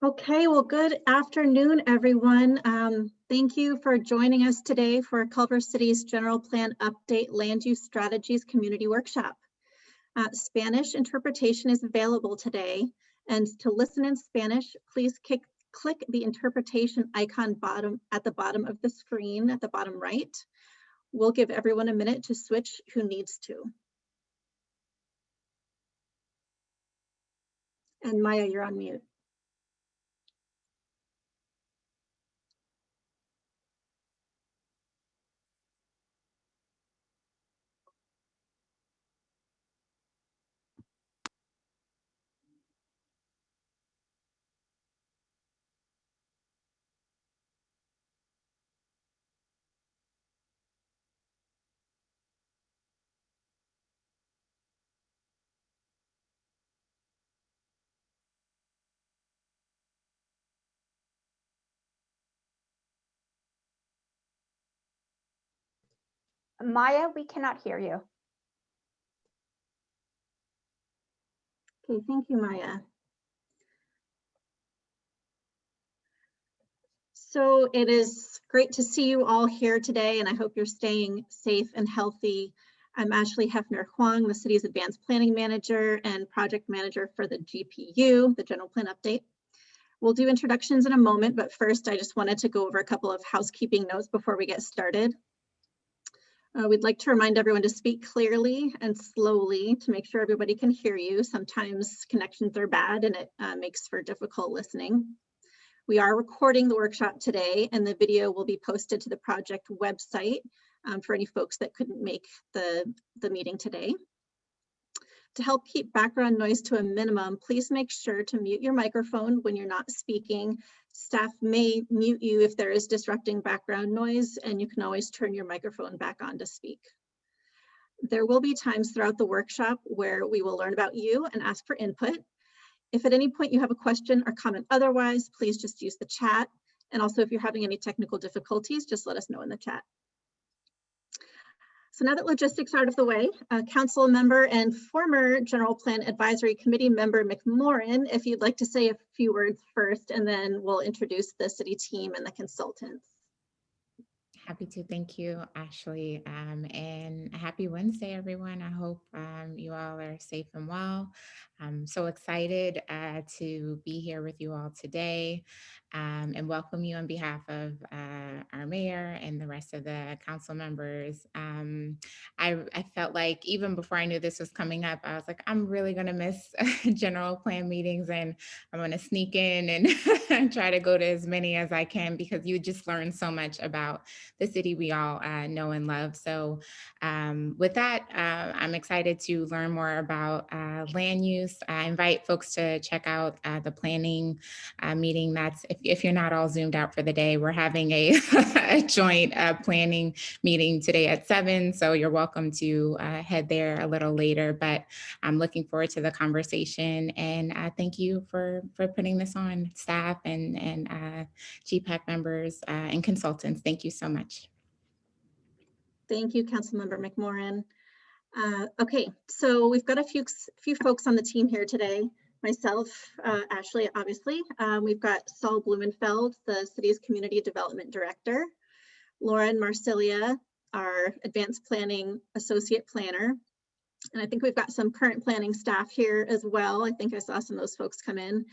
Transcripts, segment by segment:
Okay, well, good afternoon, everyone. Thank you for joining us today for Culver City's General Plan Update Land Use Strategies Community Workshop. Spanish interpretation is available today, and to listen in Spanish, please click the interpretation icon at the bottom of the screen at the bottom right. We'll give everyone a minute to switch who needs to. And Maya, you're on mute. Maya, we cannot hear you. Okay, thank you, Maya. So it is great to see you all here today, and I hope you're staying safe and healthy. I'm Ashley Hefner Huang, the city's advanced planning manager and project manager for the GPU, the General Plan Update. We'll do introductions in a moment, but first I just wanted to go over a couple of housekeeping notes before we get started. We'd like to remind everyone to speak clearly and slowly to make sure everybody can hear you. Sometimes connections are bad and it makes for difficult listening. We are recording the workshop today, and the video will be posted to the project website for any folks that couldn't make the meeting today. To help keep background noise to a minimum, please make sure to mute your microphone when you're not speaking. Staff may mute you if there is disrupting background noise, and you can always turn your microphone back on to speak. There will be times throughout the workshop where we will learn about you and ask for input. If at any point you have a question or comment otherwise, please just use the chat. And also, if you're having any technical difficulties, just let us know in the chat. So now that logistics are out of the way, council member and former General Plan Advisory Committee member McMorrin, if you'd like to say a few words first, and then we'll introduce the city team and the consultants. Happy to. Thank you, Ashley. And happy Wednesday, everyone. I hope you all are safe and well. I'm so excited to be here with you all today and welcome you on behalf of our mayor and the rest of the council members. I felt like even before I knew this was coming up, I was like, I'm really going to miss general plan meetings, and I'm going to sneak in and try to go to as many as I can, because you just learn so much about the city we all know and love. So with that, I'm excited to learn more about land use. I invite folks to check out the planning meeting. That's if you're not all zoomed out for the day, we're having a joint planning meeting today at 7. So you're welcome to head there a little later, but I'm looking forward to the conversation, and thank you for putting this on, staff and GPAC members and consultants. Thank you so much. Thank you, Councilmember McMorrin. Okay, so we've got a few folks on the team here today. Myself, Ashley, obviously. We've got Saul Blumenfeld, the city's Community Development Director. Lauren Marsilia, our Advanced Planning Associate Planner. And I think we've got some current planning staff here as well. I think I saw some of those folks come in.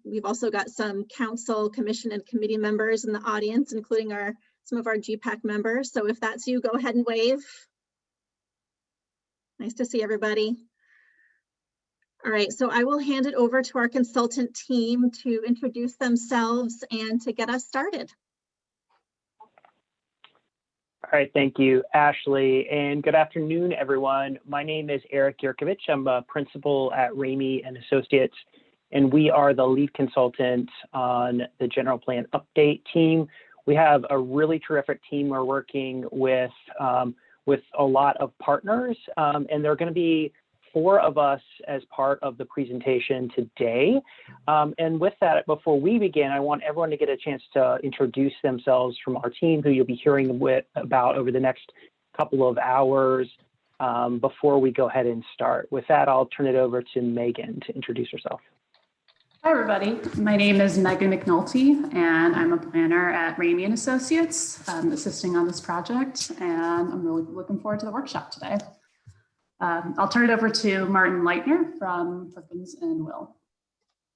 We've also got some council, commission, and committee members in the audience, including some of our GPAC members. So if that's you, go ahead and wave. Nice to see everybody. All right, so I will hand it over to our consultant team to introduce themselves and to get us started. All right, thank you, Ashley, and good afternoon, everyone. My name is Eric Yurkovich. I'm a principal at Ramey and Associates, and we are the lead consultant on the General Plan Update team. We have a really terrific team. We're working with a lot of partners, and there are going to be 4 of us as part of the presentation today. And with that, before we begin, I want everyone to get a chance to introduce themselves from our team, who you'll be hearing about over the next couple of hours before we go ahead and start. With that, I'll turn it over to Megan to introduce herself. Hi, everybody. My name is Megan McNulty, and I'm a planner at Ramey and Associates, assisting on this project, and I'm really looking forward to the workshop today. I'll turn it over to Martin Leitner from Perkins and Will.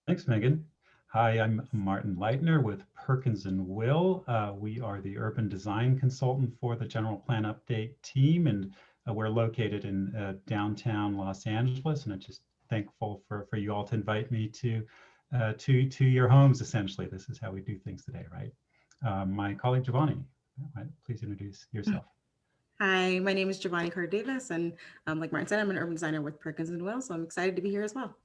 Thanks, Megan. Hi, I'm Martin Leitner with Perkins and Will. We are the urban design consultant for the General Plan Update team, and we're located in downtown Los Angeles, and I'm just thankful for you all to invite me to your homes, essentially. This is how we do things today, right? My colleague Giovanni, please introduce yourself. Hi, my name is Giovanni Carter-Davis, and like Martin said, I'm an urban designer with Perkins and Will, so I'm excited to be here as well.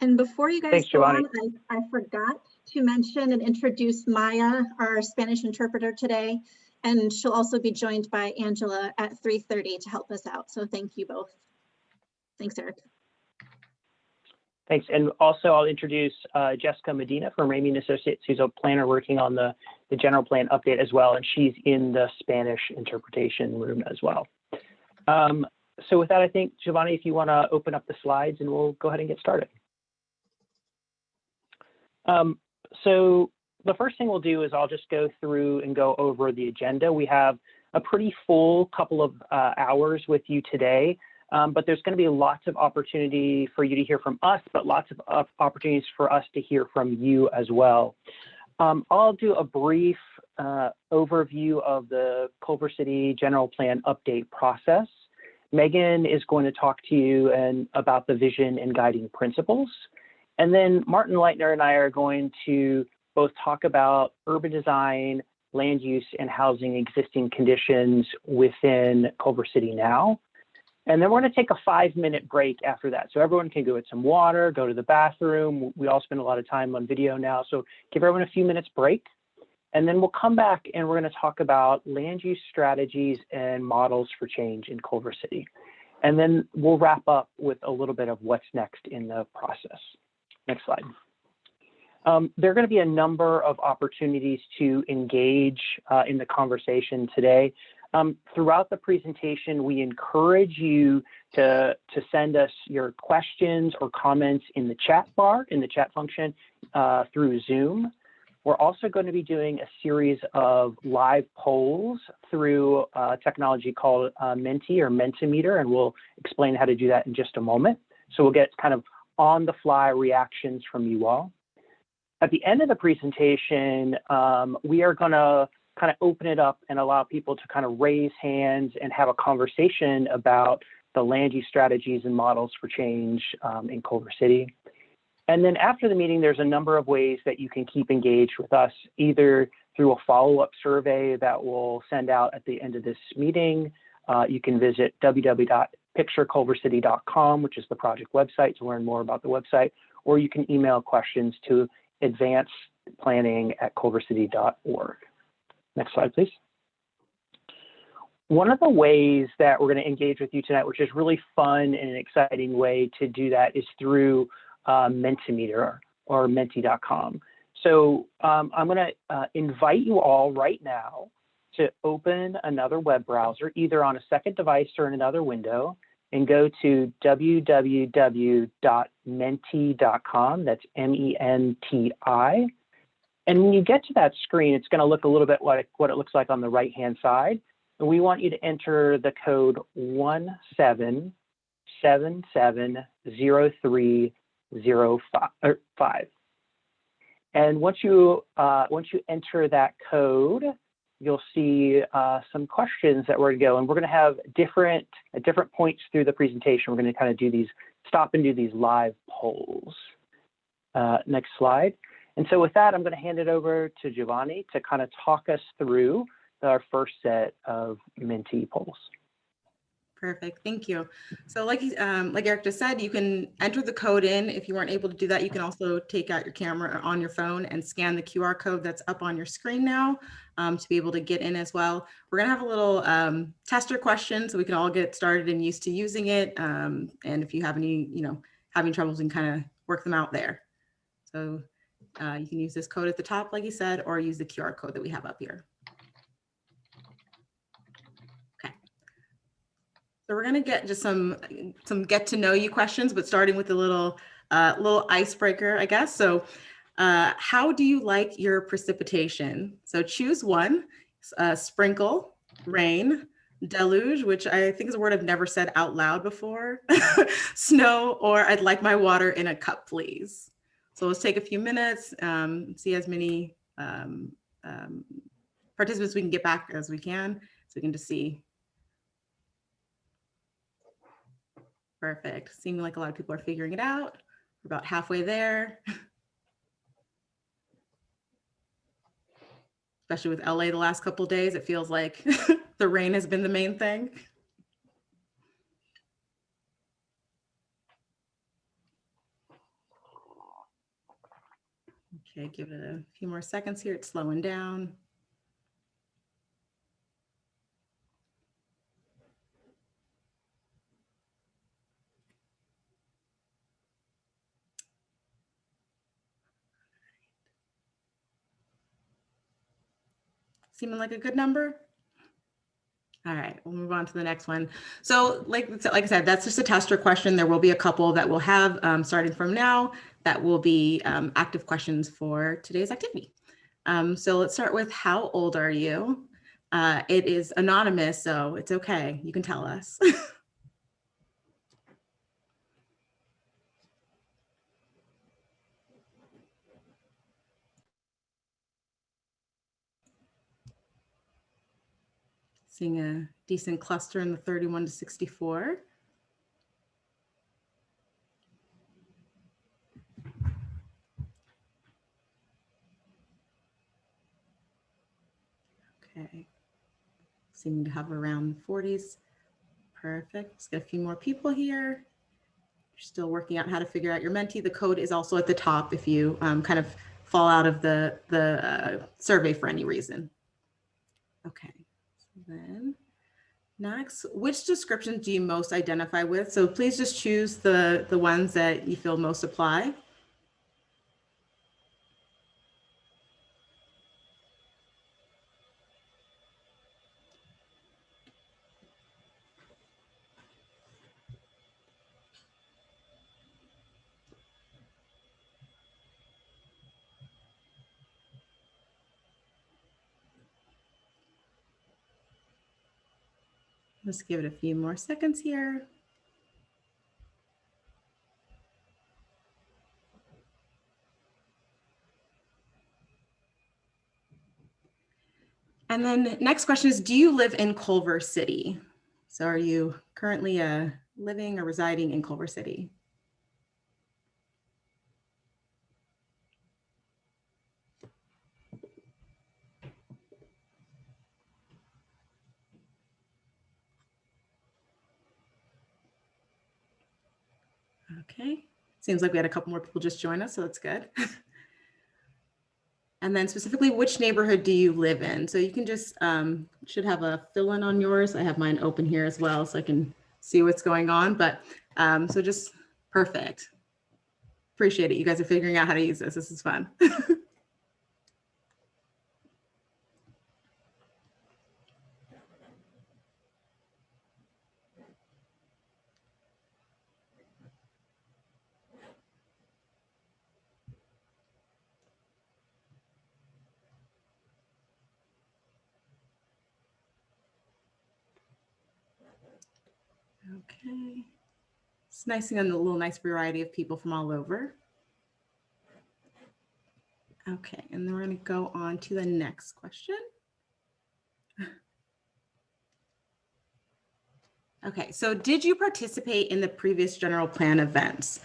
And before you guys Thanks, go on, Giovanni. I forgot to mention and introduce Maya, our Spanish interpreter today, and she'll also be joined by Angela at 3:30 to help us out. So thank you both. Thanks, Eric. Thanks. And also I'll introduce Jessica Medina from Ramey and Associates, who's a planner working on the general plan update as well. And she's in the Spanish interpretation room as well. So with that, I think, Giovanni, if you want to open up the slides and we'll go ahead and get started. So the first thing we'll do is I'll just go through and go over the agenda. We have a pretty full couple of hours with you today. But there's going to be lots of opportunity for you to hear from us, but lots of opportunities for us to hear from you as well. I'll do a brief overview of the Culver City General Plan update process. Megan is going to talk to you about the vision and guiding principles. And then Martin Leitner and I are going to both talk about urban design, land use, and housing existing conditions within Culver City now. And then we're going to take a 5-minute break after that. So everyone can go get some water, go to the bathroom. We all spend a lot of time on video now. So give everyone a few minutes break. And then we'll come back and we're going to talk about land use strategies and models for change in Culver City. And then we'll wrap up with a little bit of what's next in the process. Next slide. There are going to be a number of opportunities to engage in the conversation today. Throughout the presentation, we encourage you to send us your questions or comments in the chat bar, in the chat function through Zoom. We're also going to be doing a series of live polls through technology called Menti or Mentimeter, and we'll explain how to do that in just a moment. So we'll get kind of on-the-fly reactions from you all. At the end of the presentation, we are going to kind of open it up and allow people to kind of raise hands and have a conversation about the land use strategies and models for change in Culver City. And then after the meeting, there's a number of ways that you can keep engaged with us, either through a follow-up survey that we'll send out at the end of this meeting. You can visit www.pictureculvercity.com, which is the project website, to learn more about the website, or you can email questions to advancedplanning@culvercity.org. Next slide, please. One of the ways that we're going to engage with you tonight, which is really fun and an exciting way to do that, is through Mentimeter or menti.com. So I'm going to invite you all right now to open another web browser, either on a second device or in another window, and go to www.menti.com. That's MENTI. And when you get to that screen, it's going to look a little bit like what it looks like on the right-hand side. And we want you to enter the code 17770305. And once you enter that code, you'll see some questions that we're going to go. And we're going to have at different points through the presentation, we're going to kind of stop and do these live polls. Next slide. And so with that, I'm going to hand it over to Giovanni to kind of talk us through our first set of Menti polls. Perfect, thank you. So like Eric just said, you can enter the code in. If you weren't able to do that, you can also take out your camera on your phone and scan the QR code that's up on your screen now to be able to get in as well. We're gonna have a little tester question so we can all get started and used to using it. And if you have any, having troubles, you can kind of work them out there. So you can use this code at the top, like you said, or use the QR code that we have up here. Okay. So we're going to get just some get to know you questions, but starting with a little icebreaker, I guess. So how do you like your precipitation? So choose one: sprinkle, rain, deluge, which I think is a word I've never said out loud before, snow, or I'd like my water in a cup, please. So let's take a few minutes, see as many participants we can get back as we can, so we can just see. Perfect. Seeming like a lot of people are figuring it out. We're about halfway there. Especially with LA the last couple of days, it feels like the rain has been the main thing. Okay, give it a few more seconds here. It's slowing down. Seeming like a good number? All right, we'll move on to the next one. So like I said, that's just a tester question. There will be a couple that we'll have starting from now that will be active questions for today's activity. So let's start with, how old are you? It is anonymous, so it's okay. You can tell us. Seeing a decent cluster in the 31 to 64. Okay. Seeming to hover around the 40s. Perfect. Let's get a few more people here. You're still working out how to figure out your Menti. The code is also at the top if you kind of fall out of the survey for any reason. Okay. So then next, which descriptions do you most identify with? So please just choose the ones that you feel most apply. Let's give it a few more seconds here. And then next question is, do you live in Culver City? So are you currently living or residing in Culver City? Okay, seems like we had a couple more people just join us, so that's good. And then specifically, which neighborhood do you live in? So you can just, should have a fill-in on yours. I have mine open here as well, so I can see what's going on, but so just perfect. Appreciate it. You guys are figuring out how to use this. This is fun. Okay. It's nice seeing a little nice variety of people from all over. Okay, and then we're going to go on to the next question. Okay, so did you participate in the previous general plan events?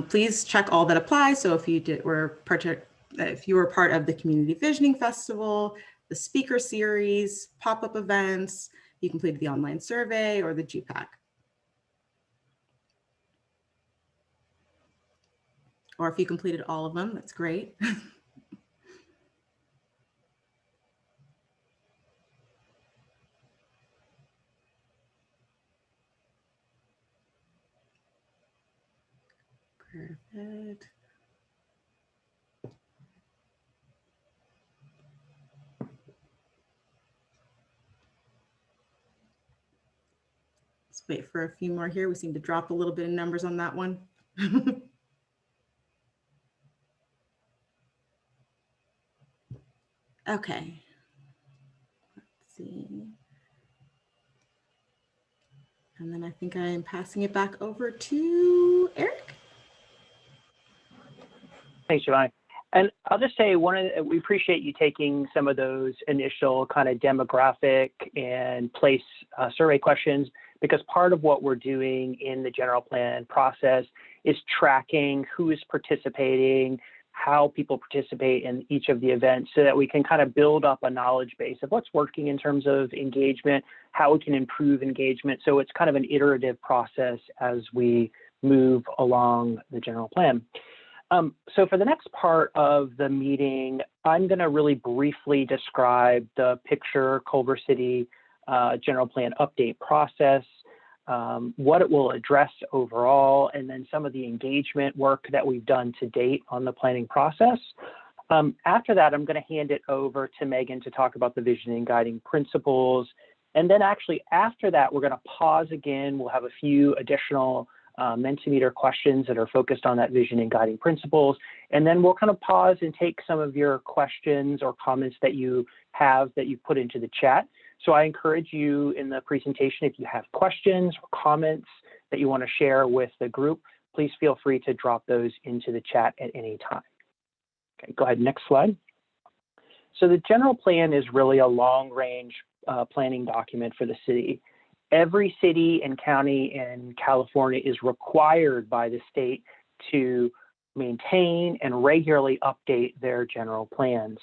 Please check all that apply. So if you were part of the Community Visioning Festival, the speaker series, pop-up events, you completed the online survey or the GPAC. Or if you completed all of them, that's great. Perfect. Let's wait for a few more here. We seem to drop a little bit of numbers on that one. Okay. Let's see. And then I think I am passing it back over to Eric. Thanks, Giovanni. And I'll just say we appreciate you taking some of those initial kind of demographic and place survey questions, because part of what we're doing in the general plan process is tracking who is participating, how people participate in each of the events, so that we can kind of build up a knowledge base of what's working in terms of engagement, how we can improve engagement. So it's kind of an iterative process as we move along the general plan. So for the next part of the meeting, I'm going to really briefly describe the picture Culver City General Plan update process, what it will address overall, and then some of the engagement work that we've done to date on the planning process. After that, I'm going to hand it over to Megan to talk about the vision and guiding principles. And then actually after that, we're going to pause again. We'll have a few additional Mentimeter questions that are focused on that vision and guiding principles. And then we'll kind of pause and take some of your questions or comments that you have that you put into the chat. So I encourage you in the presentation, if you have questions or comments that you want to share with the group, please feel free to drop those into the chat at any time. Okay, go ahead, next slide. So the general plan is really a long-range planning document for the city. Every city and county in California is required by the state to maintain and regularly update their general plans.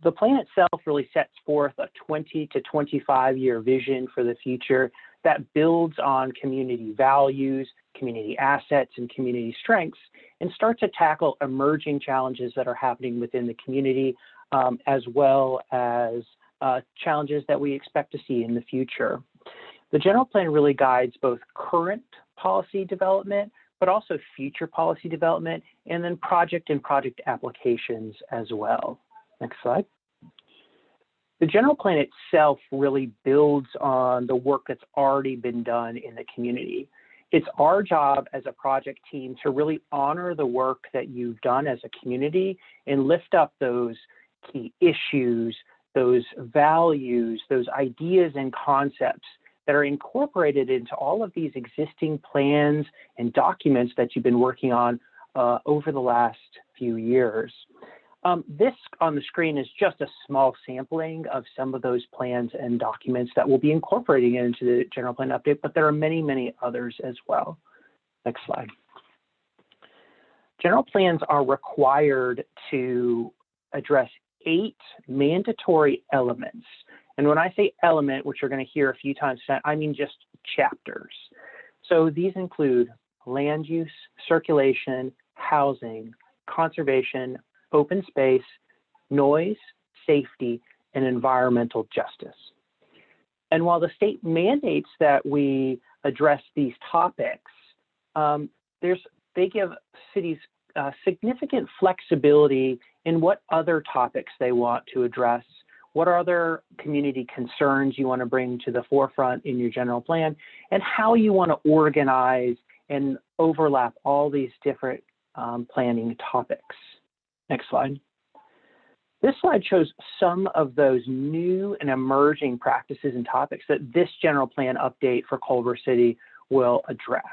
The plan itself really sets forth a 20 to 25-year vision for the future that builds on community values, community assets, and community strengths, and starts to tackle emerging challenges that are happening within the community, as well as challenges that we expect to see in the future. The general plan really guides both current policy development, but also future policy development, and then project applications as well. Next slide. The general plan itself really builds on the work that's already been done in the community. It's our job as a project team to really honor the work that you've done as a community and lift up those key issues, those values, those ideas and concepts that are incorporated into all of these existing plans and documents that you've been working on over the last few years. This on the screen is just a small sampling of some of those plans and documents that we'll be incorporating into the general plan update, but there are many, many others as well. Next slide. General plans are required to address 8 mandatory elements. And when I say element, which you're going to hear a few times tonight, I mean just chapters. So these include land use, circulation, housing, conservation, open space, noise, safety, and environmental justice. And while the state mandates that we address these topics, they give cities significant flexibility in what other topics they want to address, what are other community concerns you want to bring to the forefront in your general plan, and how you want to organize and overlap all these different planning topics. Next slide. This slide shows some of those new and emerging practices and topics that this general plan update for Culver City will address.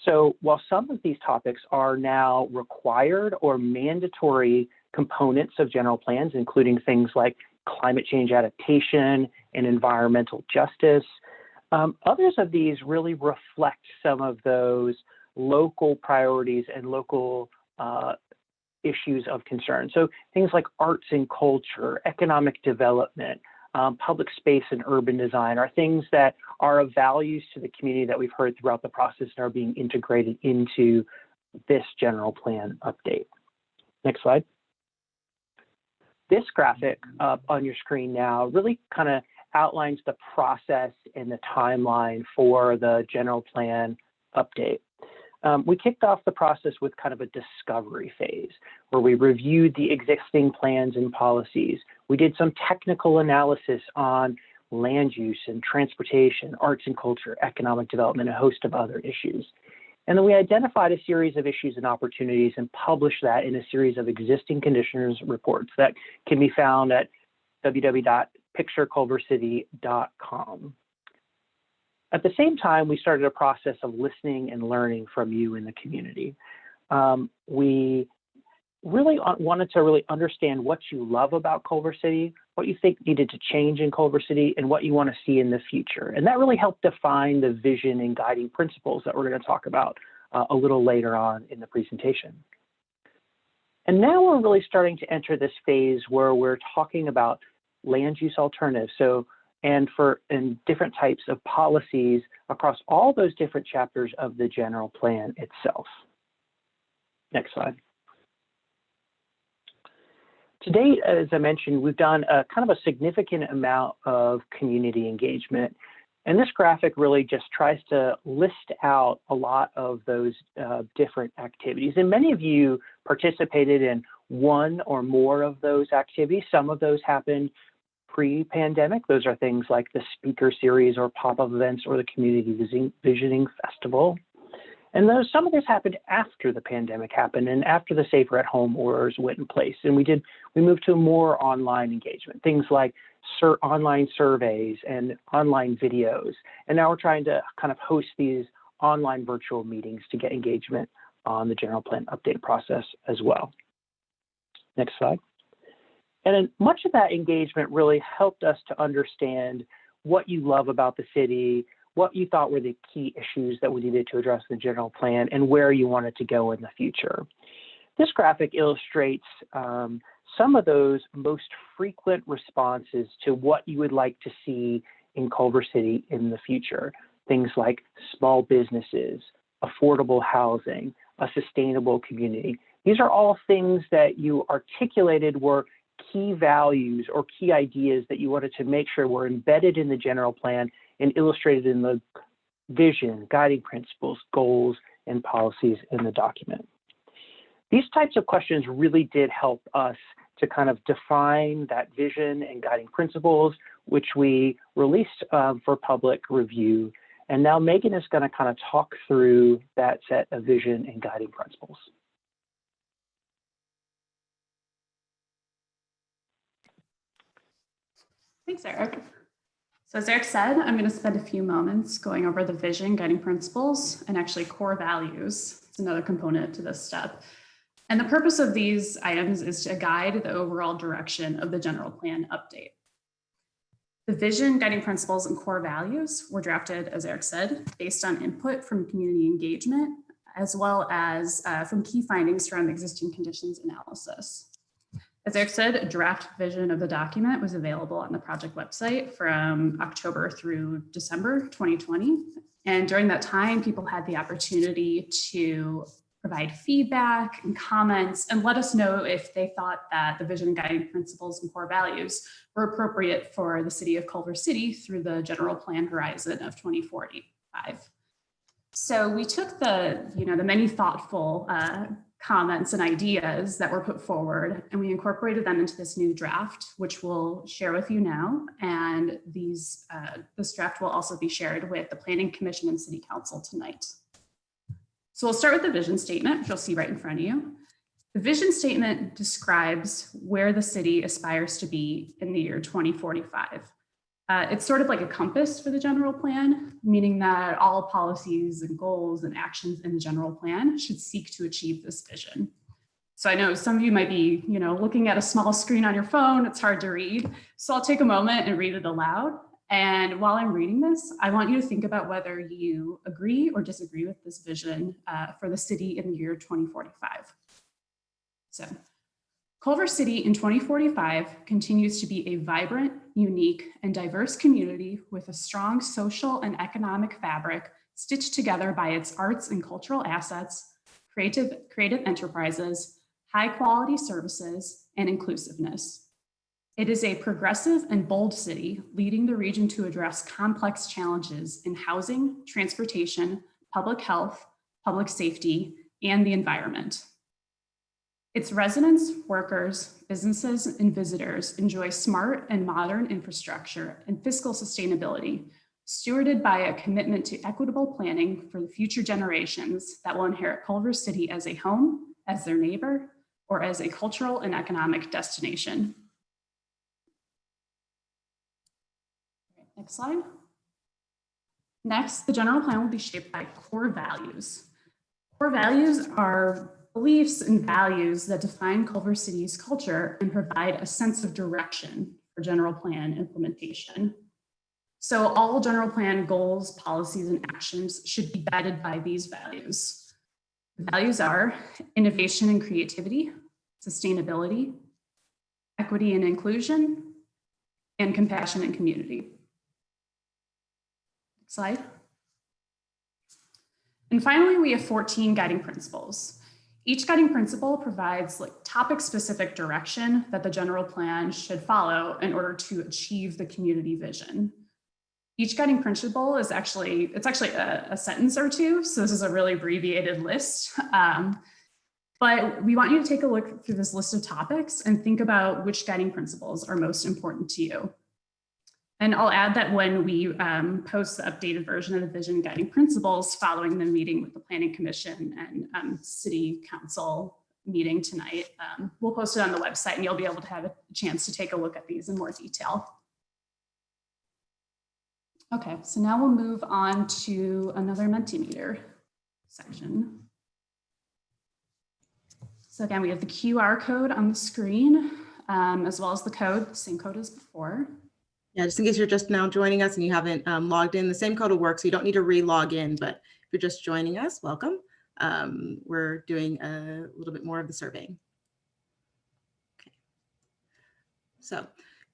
So while some of these topics are now required or mandatory components of general plans, including things like climate change adaptation and environmental justice, others of these really reflect some of those local priorities and local issues of concern. So things like arts and culture, economic development, public space and urban design are things that are of values to the community that we've heard throughout the process and are being integrated into this general plan update. Next slide. This graphic up on your screen now really kind of outlines the process and the timeline for the general plan update. We kicked off the process with kind of a discovery phase where we reviewed the existing plans and policies. We did some technical analysis on land use and transportation, arts and culture, economic development, and a host of other issues. And then we identified a series of issues and opportunities and published that in a series of existing conditions reports that can be found at www.pictureculvercity.com. At the same time, we started a process of listening and learning from you in the community. We really wanted to really understand what you love about Culver City, what you think needed to change in Culver City, and what you want to see in the future. And that really helped define the vision and guiding principles that we're going to talk about a little later on in the presentation. And now we're really starting to enter this phase where we're talking about land use alternatives. And different types of policies across all those different chapters of the general plan itself. Next slide. To date, as I mentioned, we've done a kind of a significant amount of community engagement. And this graphic really just tries to list out a lot of those different activities. And many of you participated in one or more of those activities. Some of those happened pre-pandemic. Those are things like the speaker series or pop-up events or the community visioning festival. And some of this happened after the pandemic happened and after the safer at home orders went in place. And we moved to more online engagement, things like online surveys and online videos. And now we're trying to kind of host these online virtual meetings to get engagement on the general plan update process as well. Next slide. And then much of that engagement really helped us to understand what you love about the city, what you thought were the key issues that we needed to address in the general plan, and where you wanted to go in the future. This graphic illustrates some of those most frequent responses to what you would like to see in Culver City in the future. Things like small businesses, affordable housing, a sustainable community. These are all things that you articulated were key values or key ideas that you wanted to make sure were embedded in the general plan and illustrated in the vision, guiding principles, goals, and policies in the document. These types of questions really did help us to kind of define that vision and guiding principles, which we released for public review. And now Megan is going to kind of talk through that set of vision and guiding principles. Thanks, Eric. So as Eric said, I'm going to spend a few moments going over the vision, guiding principles, and actually core values. It's another component to this step. And the purpose of these items is to guide the overall direction of the general plan update. The vision, guiding principles, and core values were drafted, as Eric said, based on input from community engagement, as well as from key findings from existing conditions analysis. As Eric said, a draft vision of the document was available on the project website from October through December 2020. And during that time, people had the opportunity to provide feedback and comments and let us know if they thought that the vision, guiding principles, and core values were appropriate for the city of Culver City through the general plan horizon of 2045. So we took the many thoughtful comments and ideas that were put forward, and we incorporated them into this new draft, which we'll share with you now. And this draft will also be shared with the Planning Commission and City Council tonight. So we'll start with the vision statement, which you'll see right in front of you. The vision statement describes where the city aspires to be in the year 2045. It's sort of like a compass for the general plan, meaning that all policies and goals and actions in the general plan should seek to achieve this vision. So I know some of you might be, looking at a small screen on your phone, it's hard to read. So I'll take a moment and read it aloud. And while I'm reading this, I want you to think about whether you agree or disagree with this vision for the city in the year 2045. So, Culver City in 2045 continues to be a vibrant, unique, and diverse community with a strong social and economic fabric stitched together by its arts and cultural assets, creative enterprises, high-quality services, and inclusiveness. It is a progressive and bold city, leading the region to address complex challenges in housing, transportation, public health, public safety, and the environment. Its residents, workers, businesses, and visitors enjoy smart and modern infrastructure and fiscal sustainability, stewarded by a commitment to equitable planning for the future generations that will inherit Culver City as a home, as their neighbor, or as a cultural and economic destination. Next slide. Next, the general plan will be shaped by core values. Core values are beliefs and values that define Culver City's culture and provide a sense of direction for general plan implementation. So all general plan goals, policies, and actions should be guided by these values. The values are innovation and creativity, sustainability, equity and inclusion, and compassion and community. Next slide. And finally, we have 14 guiding principles. Each guiding principle provides topic-specific direction that the general plan should follow in order to achieve the community vision. Each guiding principle is actually a sentence or two, so this is a really abbreviated list. But we want you to take a look through this list of topics and think about which guiding principles are most important to you. And I'll add that when we post the updated version of the vision guiding principles following the meeting with the Planning Commission and City Council meeting tonight, we'll post it on the website and you'll be able to have a chance to take a look at these in more detail. Okay, so now we'll move on to another Mentimeter section. So again, we have the QR code on the screen, as well as the code, the same code as before. Yeah, just in case you're just now joining us and you haven't logged in, the same code will work, so you don't need to re-log in, but if you're just joining us, welcome. We're doing a little bit more of the surveying. Okay. So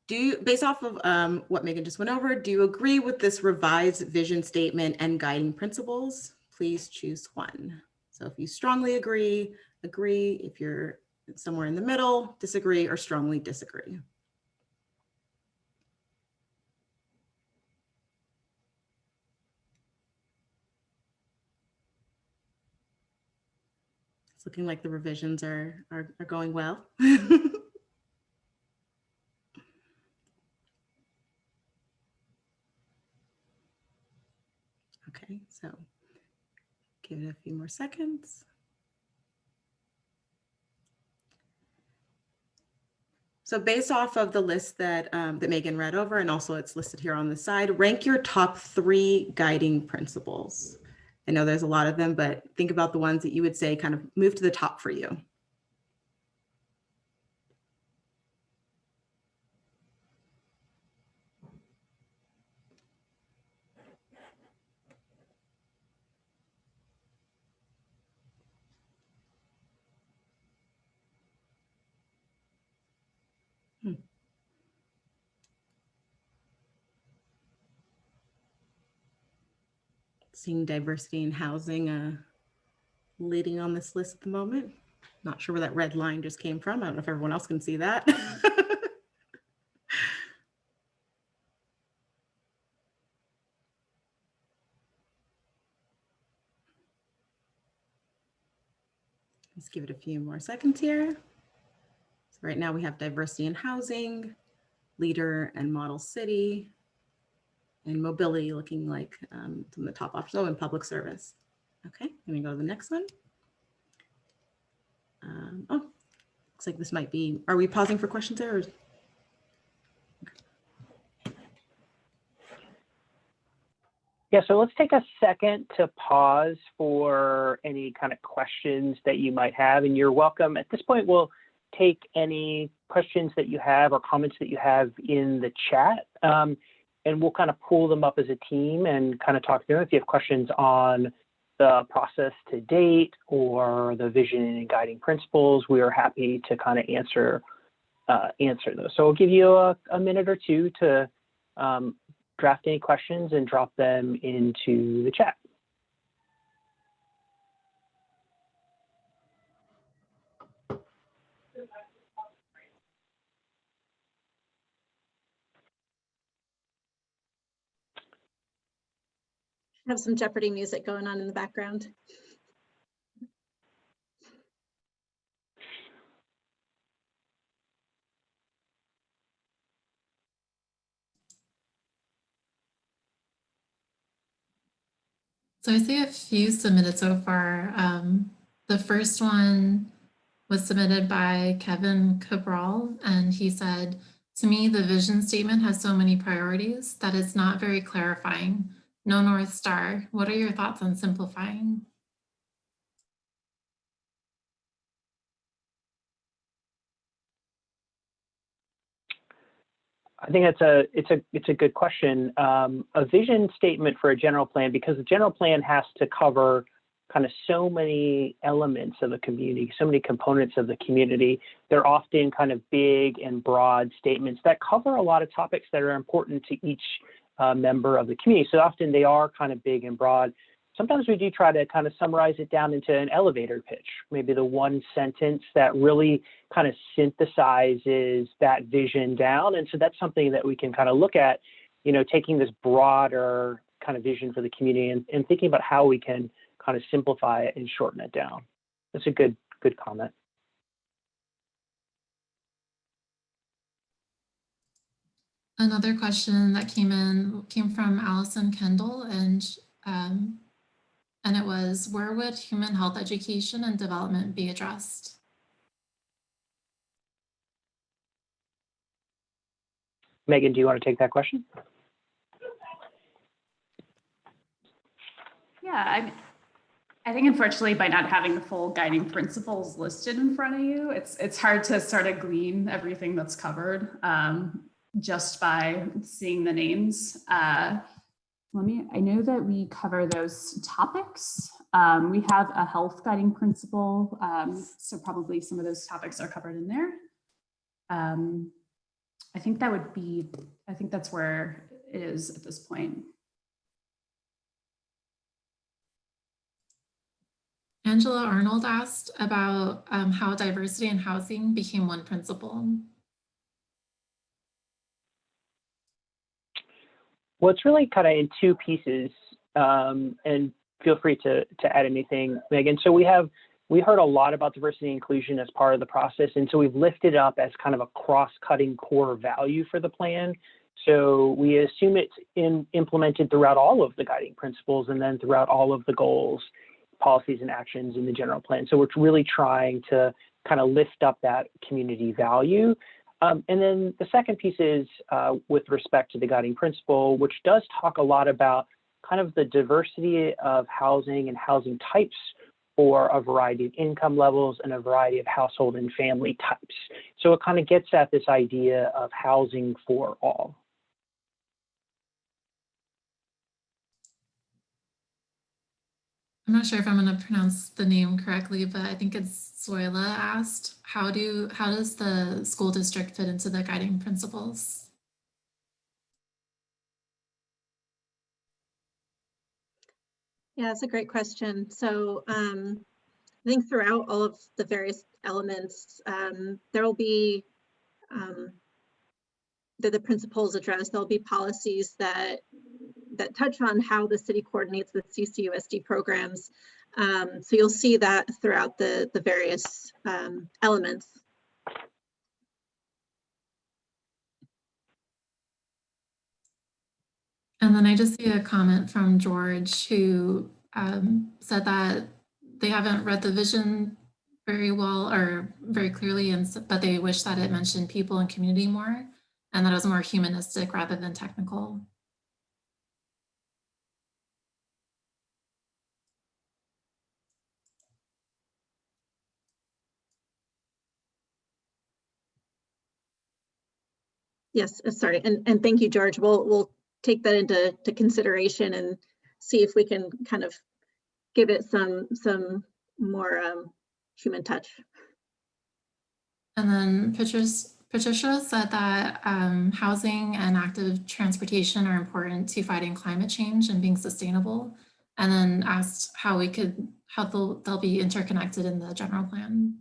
based off of what Megan just went over, do you agree with this revised vision statement and guiding principles? Please choose one. So if you strongly agree, agree. If you're somewhere in the middle, disagree, or strongly disagree. It's looking like the revisions are going well. Okay, so give it a few more seconds. So based off of the list that Megan read over, and also it's listed here on the side, rank your top 3 guiding principles. I know there's a lot of them, but think about the ones that you would say kind of move to the top for you. Seeing diversity in housing leading on this list at the moment. Not sure where that red line just came from. I don't know if everyone else can see that. Let's give it a few more seconds here. So right now we have diversity in housing, leader and model city, and mobility looking like some of the top options. Oh, and public service. Okay, let me go to the next one. Oh, looks like this might be, are we pausing for questions there? Or? Yeah, so let's take a second to pause for any kind of questions that you might have, and you're welcome. At this point, we'll take any questions that you have or comments that you have in the chat, and we'll kind of pull them up as a team and kind of talk through them. If you have questions on the process to date or the vision and guiding principles, we are happy to kind of answer those. So we'll give you a minute or two to draft any questions and drop them into the chat. Have some Jeopardy music going on in the background. So I see a few submitted so far. The first one was submitted by Kevin Cabral, and he said, to me, the vision statement has so many priorities that it's not very clarifying. No North Star. What are your thoughts on simplifying? I think it's a good question. A vision statement for a general plan, because the general plan has to cover kind of so many elements of the community, so many components of the community. They're often kind of big and broad statements that cover a lot of topics that are important to each member of the community. So often they are kind of big and broad. Sometimes we do try to kind of summarize it down into an elevator pitch, maybe the one sentence that really kind of synthesizes that vision down. And so that's something that we can kind of look at, you know, taking this broader kind of vision for the community and thinking about how we can kind of simplify it and shorten it down. That's a good comment. Another question that came from Allison Kendall, and it was, where would human health education and development be addressed? Megan, do you want to take that question? Yeah, I think unfortunately by not having the full guiding principles listed in front of you, it's hard to sort of glean everything that's covered just by seeing the names. I know that we cover those topics. We have a health guiding principle, so probably some of those topics are covered in there. I think that's where it is at this point. Angela Arnold asked about how diversity in housing became one principle. Well, it's really kind of in two pieces, and feel free to add anything, Megan. So we heard a lot about diversity and inclusion as part of the process, and so we've lifted up as kind of a cross-cutting core value for the plan. So we assume it's implemented throughout all of the guiding principles and then throughout all of the goals, policies, and actions in the general plan. So we're really trying to kind of lift up that community value. And then the second piece is with respect to the guiding principle, which does talk a lot about kind of the diversity of housing and housing types for a variety of income levels and a variety of household and family types. So it kind of gets at this idea of housing for all. I'm not sure if I'm going to pronounce the name correctly, but I think it's Zoila asked, how does the school district fit into the guiding principles? Yeah, it's a great question. So I think throughout all of the various elements, there will be the principles addressed. There'll be policies that touch on how the city coordinates with CCUSD programs. So you'll see that throughout the various elements. And then I just see a comment from George who said that they haven't read the vision very well or very clearly, but they wish that it mentioned people and community more, and that it was more humanistic rather than technical. Yes, sorry, and thank you, George. We'll take that into consideration and see if we can kind of give it some more human touch. And then Patricia said that housing and active transportation are important to fighting climate change and being sustainable, and then asked how they'll be interconnected in the general plan.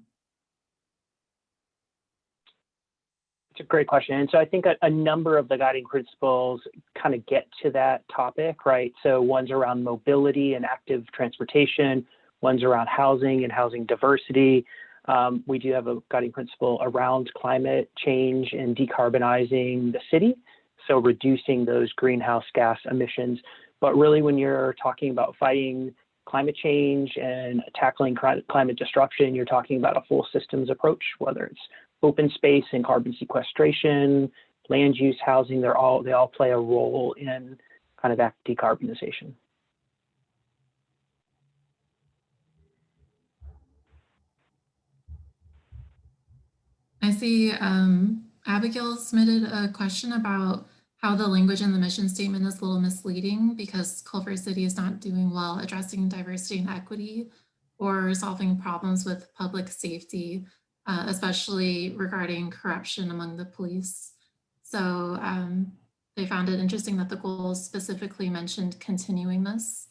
It's a great question. And so I think a number of the guiding principles kind of get to that topic, right? So one's around mobility and active transportation, one's around housing and housing diversity. We do have a guiding principle around climate change and decarbonizing the city. so reducing those greenhouse gas emissions. But really, when you're talking about fighting climate change and tackling climate disruption, you're talking about a full systems approach, whether it's open space and carbon sequestration, land use, housing, they all play a role in kind of that decarbonization. I see Abigail submitted a question about how the language in the mission statement is a little misleading because Culver City is not doing well addressing diversity and equity or solving problems with public safety, especially regarding corruption among the police. So they found it interesting that the goals specifically mentioned continuing this,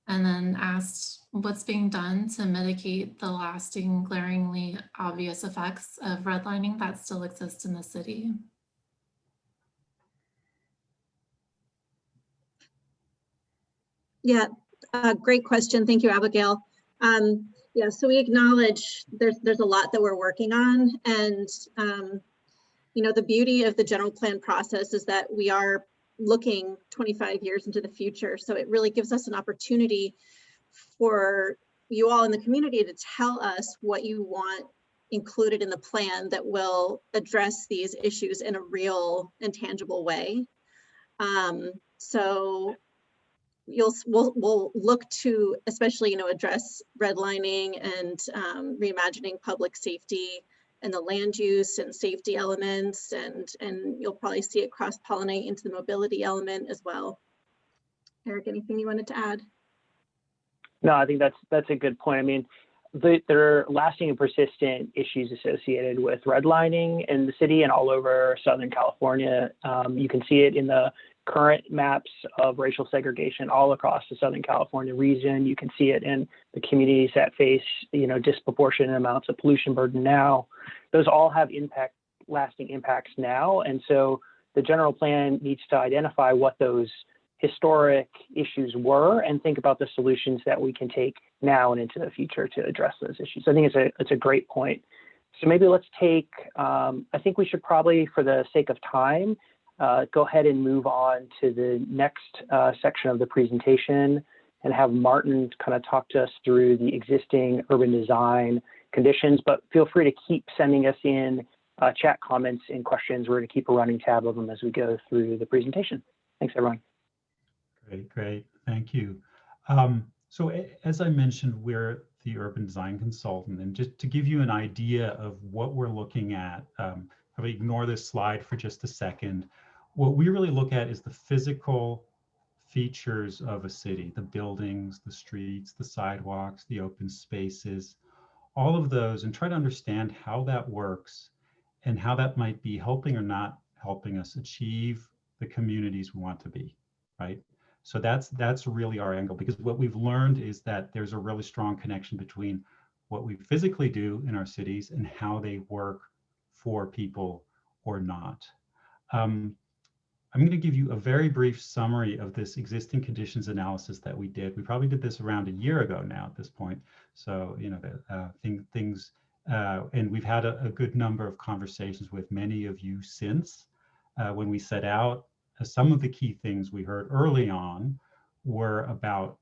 and then asked what's being done to mitigate the lasting, glaringly obvious effects of redlining that still exist in the city. Yeah, great question. Thank you, Abigail. Yeah, so we acknowledge there's a lot that we're working on, and you know, the beauty of the general plan process is that we are looking 25 years into the future. So it really gives us an opportunity for you all in the community to tell us what you want included in the plan that will address these issues in a real and tangible way. So we'll look to especially, you know, address redlining and reimagining public safety and the land use and safety elements, and you'll probably see it cross-pollinate into the mobility element as well. Eric, anything you wanted to add? No, I think that's a good point. I mean, there are lasting and persistent issues associated with redlining in the city and all over Southern California. You can see it in the current maps of racial segregation all across the Southern California region. You can see it in the communities that face, you know, disproportionate amounts of pollution burden now. Those all have lasting impacts now. And so the general plan needs to identify what those historic issues were and think about the solutions that we can take now and into the future to address those issues. I think it's a great point. So maybe let's take, I think we should probably, for the sake of time, go ahead and move on to the next section of the presentation and have Martin kind of talk to us through the existing urban design conditions, but feel free to keep sending us in chat comments and questions. We're going to keep a running tab of them as we go through the presentation. Thanks, everyone. Great. Thank you. So as I mentioned, we're the urban design consultant, and just to give you an idea of what we're looking at, probably ignore this slide for just a second. What we really look at is the physical features of a city, the buildings, the streets, the sidewalks, the open spaces, all of those, and try to understand how that works and how that might be helping or not helping us achieve the communities we want to be, right? So that's really our angle, because what we've learned is that there's a really strong connection between what we physically do in our cities and how they work for people or not. I'm going to give you a very brief summary of this existing conditions analysis that we did. We probably did this around a year ago now at this point. So, you know, things, and we've had a good number of conversations with many of you since when we set out. Some of the key things we heard early on were about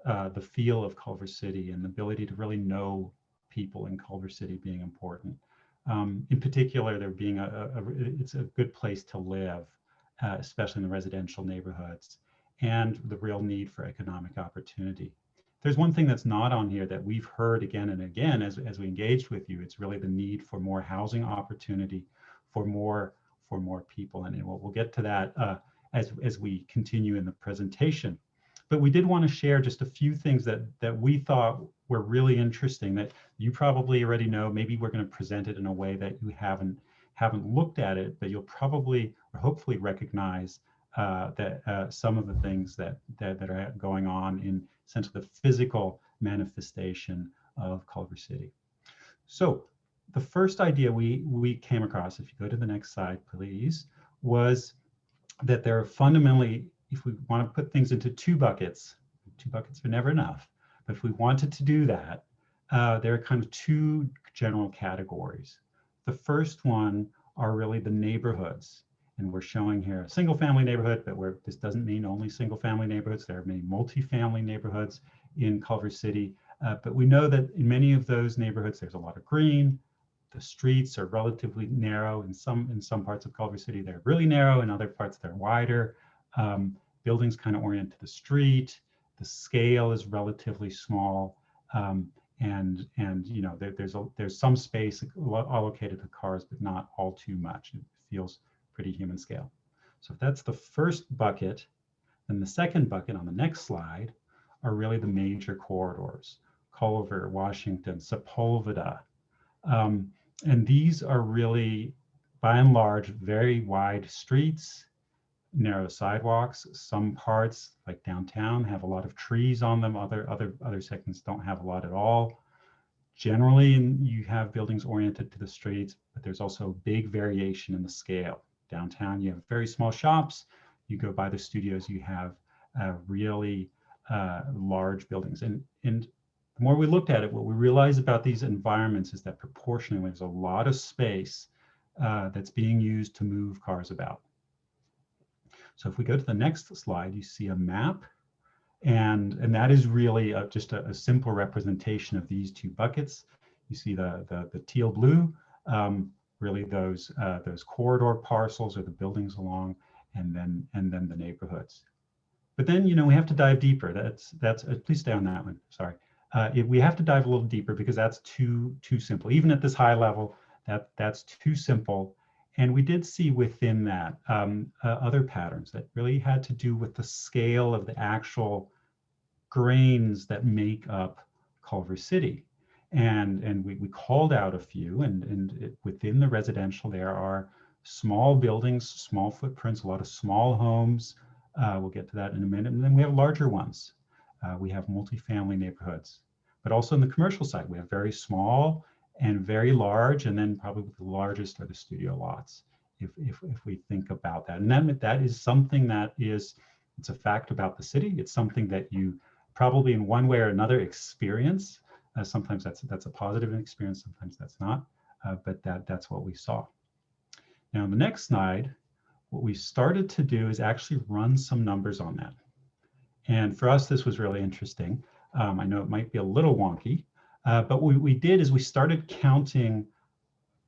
the feel of Culver City and the ability to really know people in Culver City being important. In particular, there being it's a good place to live, especially in the residential neighborhoods, and the real need for economic opportunity. There's one thing that's not on here that we've heard again and again as we engaged with you. It's really the need for more housing opportunity for more people, and we'll get to that as we continue in the presentation. But we did want to share just a few things that we thought were really interesting that you probably already know. Maybe we're going to present it in a way that you haven't looked at it, but you'll probably or hopefully recognize that some of the things that are going on in sense of the physical manifestation of Culver City. So the first idea we came across, if you go to the next slide, please, was that there are fundamentally, if we want to put things into two buckets are never enough, but if we wanted to do that, there are kind of two general categories. The first one are really the neighborhoods And we're showing here a single family neighborhood, but this doesn't mean only single family neighborhoods. There are many multifamily neighborhoods in Culver City. But we know that in many of those neighborhoods, there's a lot of green. The streets are relatively narrow. In some parts of Culver City, they're really narrow. In other parts, they're wider. Buildings kind of orient to the street. The scale is relatively small. And you know, there's some space allocated to cars, but not all too much. It feels pretty human scale. So if that's the first bucket, then the second bucket on the next slide are really the major corridors: Culver, Washington, Sepulveda. And these are really, by and large, very wide streets, narrow sidewalks. Some parts, like downtown, have a lot of trees on them. Other segments don't have a lot at all. Generally, you have buildings oriented to the streets, but there's also big variation in the scale. Downtown, you have very small shops. You go by the studios, you have really large buildings. And the more we looked at it, what we realized about these environments is that proportionally, there's a lot of space that's being used to move cars about. So if we go to the next slide, you see a map. And that is really just a simple representation of these two buckets. You see the teal blue, really those corridor parcels or the buildings along, and then the neighborhoods. But then, you know, we have to dive deeper. That's please stay on that one. Sorry. We have to dive a little deeper because that's too simple. Even at this high level, that's too simple. And we did see within that other patterns that really had to do with the scale of the actual grains that make up Culver City. And we called out a few, and within the residential, there are small buildings, small footprints, a lot of small homes. We'll get to that in a minute. And then we have larger ones. We have multifamily neighborhoods. But also in the commercial side, we have very small and very large, and then probably the largest are the studio lots, if we think about that. And that is something that it's a fact about the city. It's something that you probably in one way or another experience. Sometimes that's a positive experience, sometimes that's not, but that's what we saw. Now, on the next slide, what we started to do is actually run some numbers on that. And for us, this was really interesting. I know it might be a little wonky, but what we did is we started counting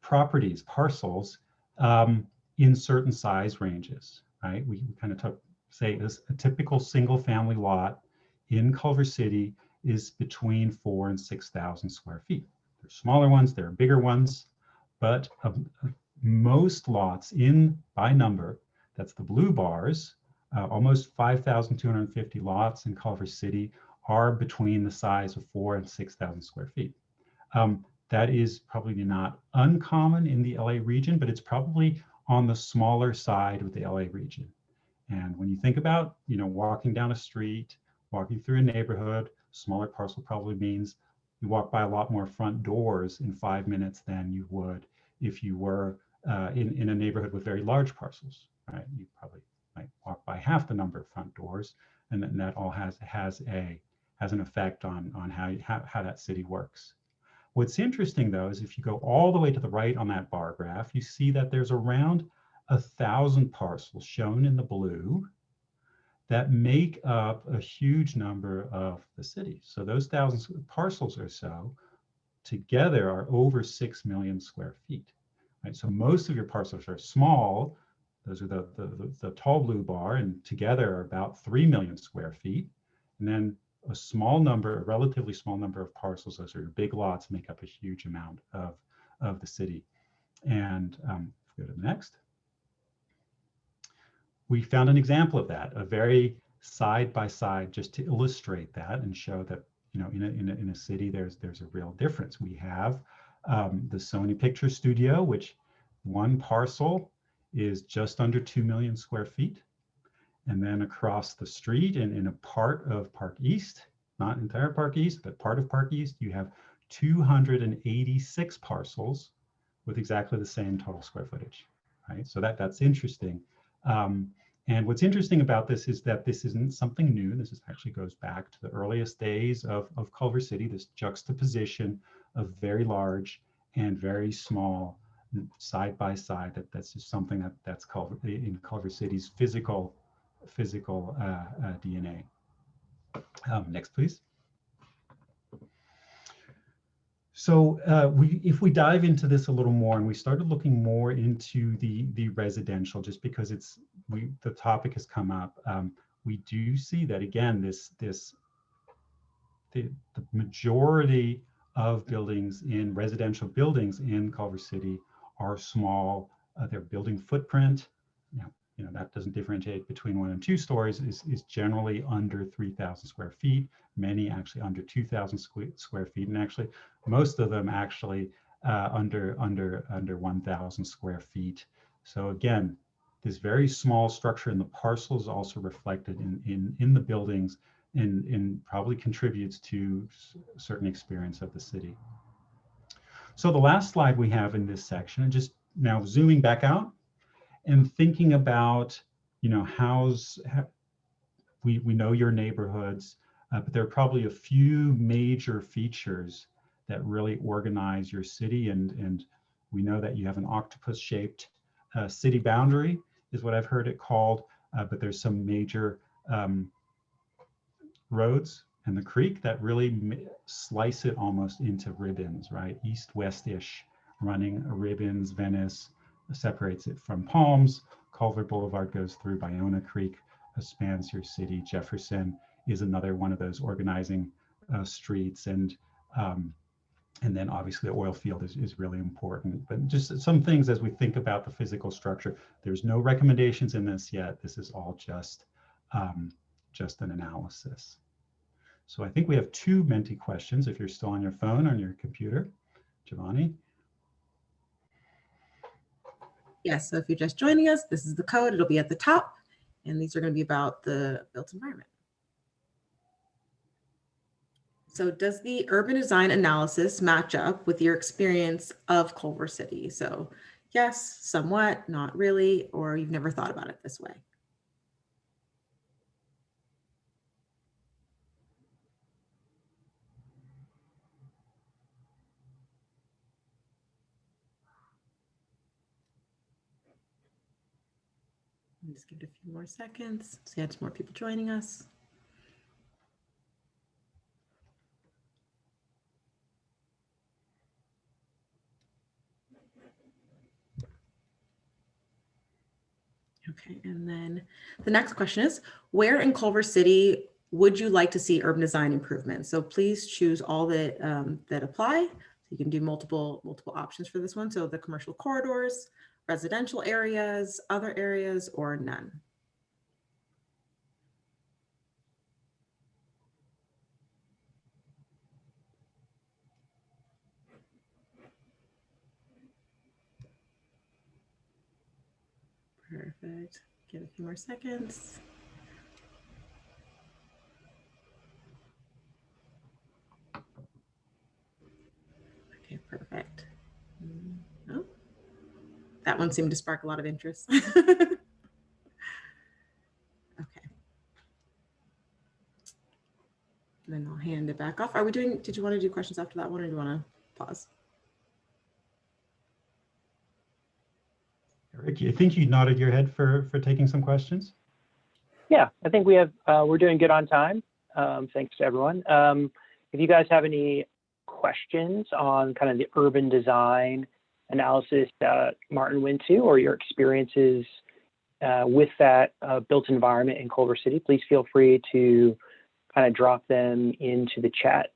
properties, parcels, in certain size ranges, right? We kind of took, say, a typical single family lot in Culver City is between 4,000 and 6,000 square feet. There are smaller ones, there are bigger ones, but most lots by number, that's the blue bars, almost 5,250 lots in Culver City are between the size of 4,000 and 6,000 square feet. That is probably not uncommon in the LA region, but it's probably on the smaller side of the LA region. And when you think about, you know, walking down a street, walking through a neighborhood, smaller parcel probably means you walk by a lot more front doors in 5 minutes than you would if you were in a neighborhood with very large parcels, right? You probably might walk by half the number of front doors, and then that all has an effect on how that city works. What's interesting though is if you go all the way to the right on that bar graph, you see that there's around 1,000 parcels shown in the blue that make up a huge number of the city. So those 1,000 parcels or so together are over 6 million square feet. Right? So most of your parcels are small. Those are the tall blue bar, and together are about 3 million square feet. And then a relatively small number of parcels, those are your big lots, make up a huge amount of the city. And if we go to the next. We found an example of that, a very side by side, just to illustrate that and show that, you know, in a city, there's a real difference. We have the Sony Picture Studio, which one parcel is just under 2 million square feet. And then across the street and in a part of Park East, not entire Park East, but part of Park East, you have 286 parcels with exactly the same total square footage, right? So that's interesting. And what's interesting about this is that this isn't something new. This actually goes back to the earliest days of Culver City, this juxtaposition of very large and very small side by side. That's just something that's called in Culver City's physical DNA. Next, please. So if we dive into this a little more, and we started looking more into the residential, just because the topic has come up, we do see that again, the majority of buildings in residential buildings in Culver City are small. Their building footprint, you know, that doesn't differentiate between 1 and 2 stories, is generally under 3,000 square feet. Many actually under 2,000 square feet, and actually most of them actually under 1,000 square feet. So again, this very small structure in the parcel is also reflected in the buildings, and probably contributes to a certain experience of the city. So the last slide we have in this section, and just now zooming back out and thinking about, you know, we know your neighborhoods, but there are probably a few major features that really organize your city, and we know that you have an octopus-shaped city boundary, is what I've heard it called, but there's some major roads and the creek that really slice it almost into ribbons, right? East-west-ish running ribbons. Venice separates it from Palms. Culver Boulevard goes through Ballona Creek, spans your city. Jefferson is another one of those organizing streets, and then obviously the oil field is really important. But just some things as we think about the physical structure. There's no recommendations in this yet. This is all just an analysis. So I think we have 2 Menti questions if you're still on your phone or on your computer. Giovanni? Yes, so if you're just joining us, this is the code. It'll be at the top, and these are going to be about the built environment. So does the urban design analysis match up with your experience of Culver City? So yes, somewhat, not really, or you've never thought about it this way. Just give it a few more seconds. So you have some more people joining us. Okay, and then the next question is, where in Culver City would you like to see urban design improvements? So please choose all that that apply. So you can do multiple options for this one. So the commercial corridors, residential areas, other areas, or none. Perfect. Give a few more seconds. Okay, perfect. Oh, that one seemed to spark a lot of interest. Okay. Then I'll hand it back off. Did you want to do questions after that one, or do you want to pause? Eric, I think you nodded your head for taking some questions. Yeah, I think we're doing good on time. Thanks to everyone. If you guys have any questions on kind of the urban design analysis that Martin went to, or your experiences with that built environment in Culver City, please feel free to kind of drop them into the chat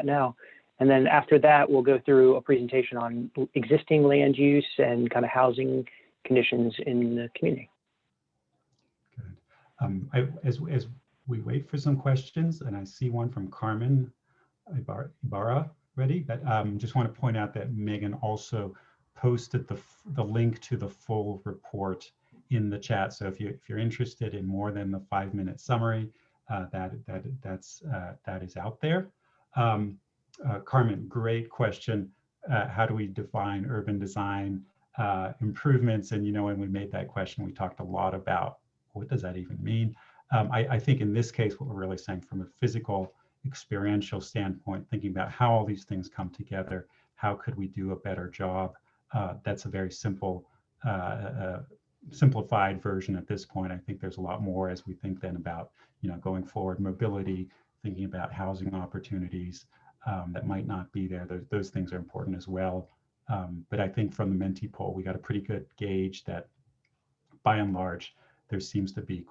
now. And then after that, we'll go through a presentation on existing land use and kind of housing conditions in the community. Good. As we wait for some questions, and I see one from Carmen Ibarra ready, but just want to point out that Megan also posted the link to the full report in the chat. So if you're interested in more than the 5-minute summary, that is out there. Carmen, great question. How do we define urban design improvements? And when we made that question, we talked a lot about what does that even mean? I think in this case, what we're really saying from a physical experiential standpoint, thinking about how all these things come together, how could we do a better job that's a very simplified version at this point. I think there's a lot more as we think then about, going forward, mobility, thinking about housing opportunities that might not be there. Those things are important as well. But I think from the Menti poll, we got a pretty good gauge that by and large, there seems to be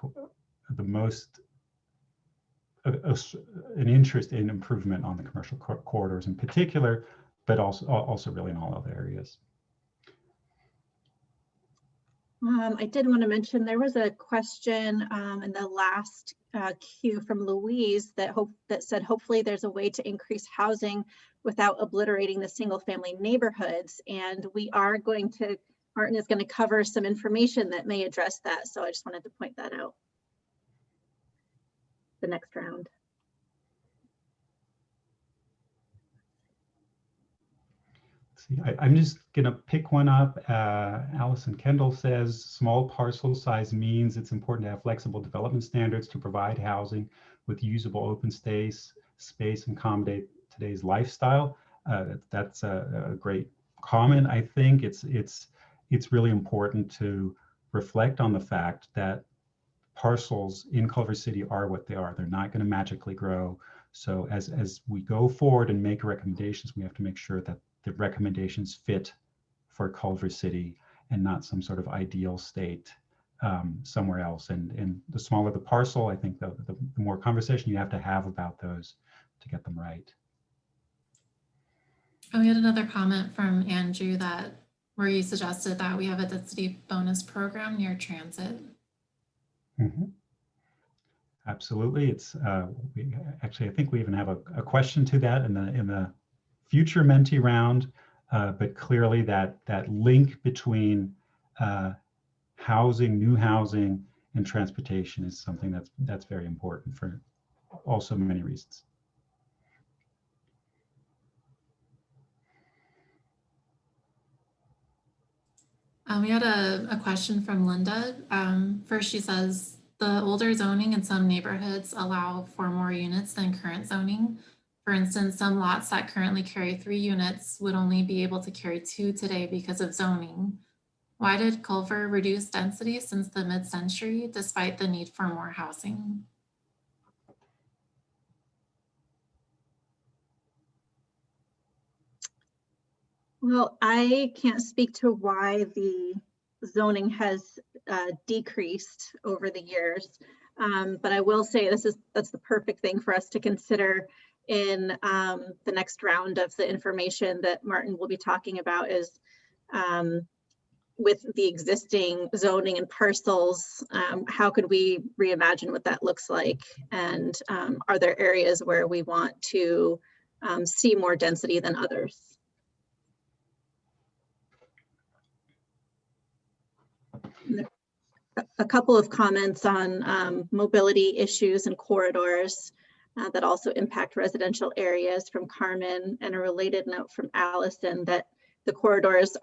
the most an interest in improvement on the commercial corridors in particular, but also really in all other areas. I did want to mention there was a question in the last queue from Louise that said hopefully there's a way to increase housing without obliterating the single family neighborhoods. And Martin is going to cover some information that may address that. So I just wanted to point that out. The next round. I'm just going to pick one up. Allison Kendall says, small parcel size means it's important to have flexible development standards to provide housing with usable open space and accommodate today's lifestyle. That's a great comment. I think it's really important to reflect on the fact that parcels in Culver City are what they are. They're not going to magically grow. So as we go forward and make recommendations, we have to make sure that the recommendations fit for Culver City and not some sort of ideal state somewhere else. And the smaller the parcel, I think the more conversation you have to have about those to get them right. Oh, we had another comment from Andrew where you suggested that we have a density bonus program near transit. Mm-hmm. Absolutely. It's I think we even have a question to that in the future Menti round, but clearly that link between housing, new housing, and transportation is something that's very important for also many reasons. We had a question from Linda. First, she says, the older zoning in some neighborhoods allow for more units than current zoning. For instance, some lots that currently carry 3 units would only be able to carry 2 today because of zoning. Why did Culver reduce density since the mid-century despite the need for more housing? Well, I can't speak to why the zoning has decreased over the years, but I will say that's the perfect thing for us to consider in the next round of the information that Martin will be talking about is with the existing zoning and parcels, how could we reimagine what that looks like? And are there areas where we want to see more density than others? A couple of comments on mobility issues and corridors that also impact residential areas from Carmen, and a related note from Allison that the corridors.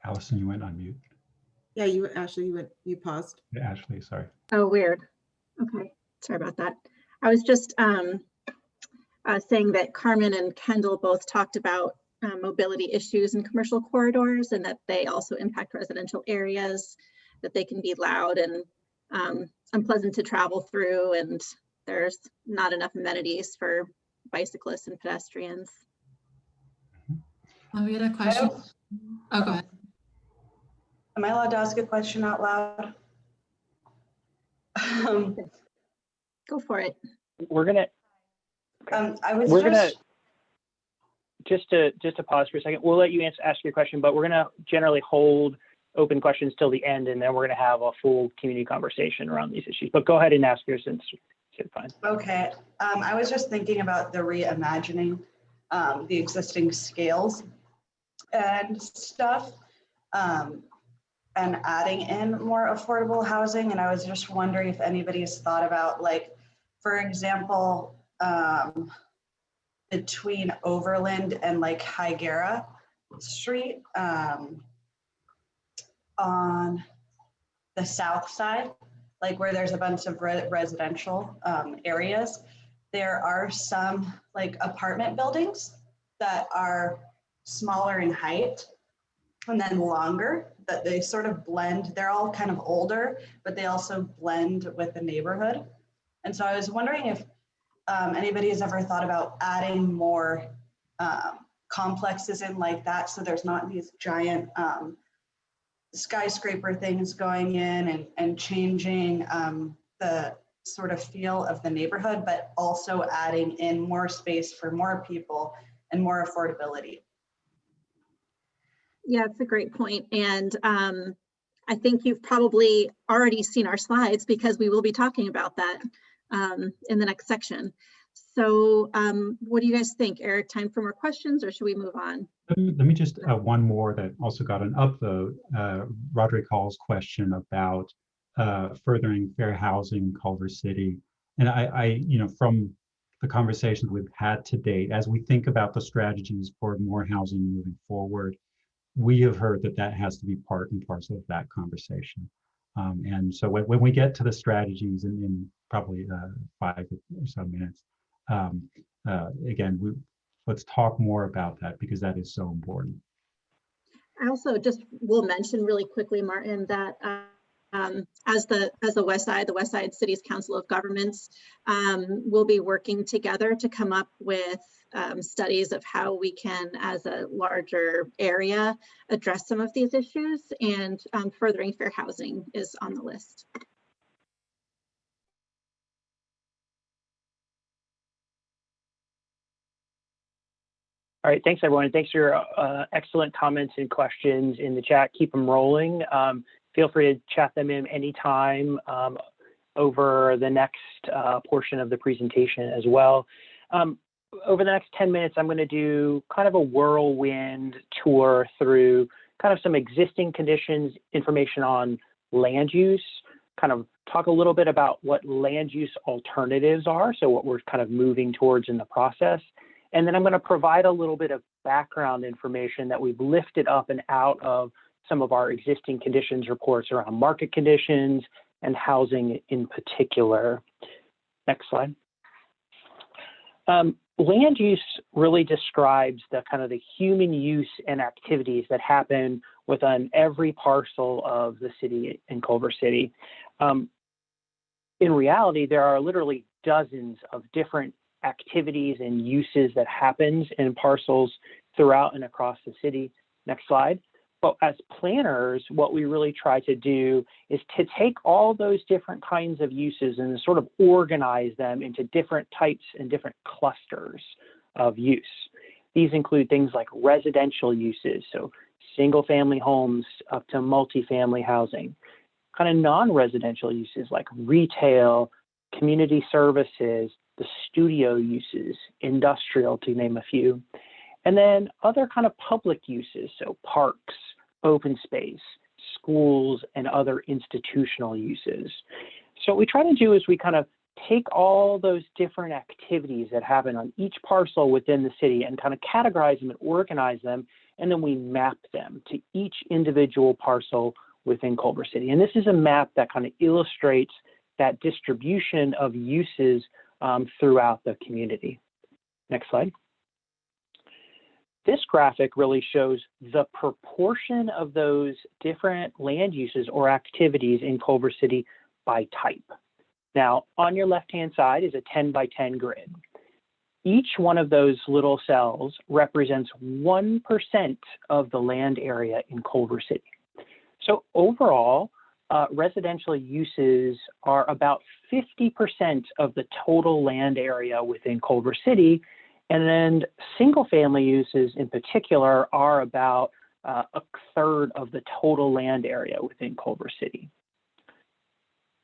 Allison, you went on mute. Yeah, Ashley, you paused. Yeah, Ashley, sorry. Oh, weird. Okay, sorry about that. I was just saying that Carmen and Kendall both talked about mobility issues in commercial corridors and that they also impact residential areas, that they can be loud and unpleasant to travel through, and there's not enough amenities for bicyclists and pedestrians. We had a question. Oh, go ahead. Am I allowed to ask a question out loud? Go for it. We're gonna. Just to pause for a second. We'll let you ask your question, but we're gonna generally hold open questions till the end, and then we're gonna have a full community conversation around these issues. But go ahead and ask yours since it's fine. Okay. I was just thinking about the reimagining the existing scales and stuff, and adding in more affordable housing. And I was just wondering if anybody's thought about, like, for example, between Overland and like Higuera Street on the south side, like where there's a bunch of residential areas, there are some like apartment buildings that are smaller in height and then longer, that they sort of blend. They're all kind of older, but they also blend with the neighborhood. And so I was wondering if anybody has ever thought about adding more complexes in like that, so there's not these giant skyscraper things going in and changing the sort of feel of the neighborhood, but also adding in more space for more people and more affordability. Yeah, it's a great point. And I think you've probably already seen our slides because we will be talking about that in the next section. So what do you guys think? Eric, time for more questions, or should we move on? Let me just one more that also got an upvote. Roderick Hall's question about furthering fair housing in Culver City. And I, from the conversations we've had to date, as we think about the strategies for more housing moving forward, we have heard that that has to be part and parcel of that conversation. And so when we get to the strategies in probably 5 or so minutes, again, let's talk more about that because that is so important. I also just will mention really quickly, Martin, that as the West Side Cities Council of Governments will be working together to come up with studies of how we can, as a larger area, address some of these issues, and furthering fair housing is on the list. All right, thanks everyone. Thanks for your excellent comments and questions in the chat. Keep them rolling. Feel free to chat them in anytime over the next portion of the presentation as well. Over the next 10 minutes, I'm going to do kind of a whirlwind tour through kind of some existing conditions, information on land use, kind of talk a little bit about what land use alternatives are, so what we're kind of moving towards in the process. And then I'm going to provide a little bit of background information that we've lifted up and out of some of our existing conditions reports around market conditions and housing in particular. Next slide. Land use really describes the kind of the human use and activities that happen within every parcel of the city in Culver City. In reality, there are literally dozens of different activities and uses that happens in parcels throughout and across the city. Next slide. But as planners, what we really try to do is to take all those different kinds of uses and sort of organize them into different types and different clusters of use. These include things like residential uses, so single family homes up to multifamily housing, kind of non-residential uses like retail, community services, the studio uses, industrial, to name a few. And then other kind of public uses, so parks, open space, schools, and other institutional uses. So what we try to do is we kind of take all those different activities that happen on each parcel within the city and kind of categorize them and organize them, and then we map them to each individual parcel within Culver City. And this is a map that kind of illustrates that distribution of uses throughout the community. Next slide. This graphic really shows the proportion of those different land uses or activities in Culver City by type. Now, on your left-hand side is a 10 by 10 grid. Each one of those little cells represents 1% of the land area in Culver City. So overall, residential uses are about 50% of the total land area within Culver City, and then single family uses in particular are about a third of the total land area within Culver City.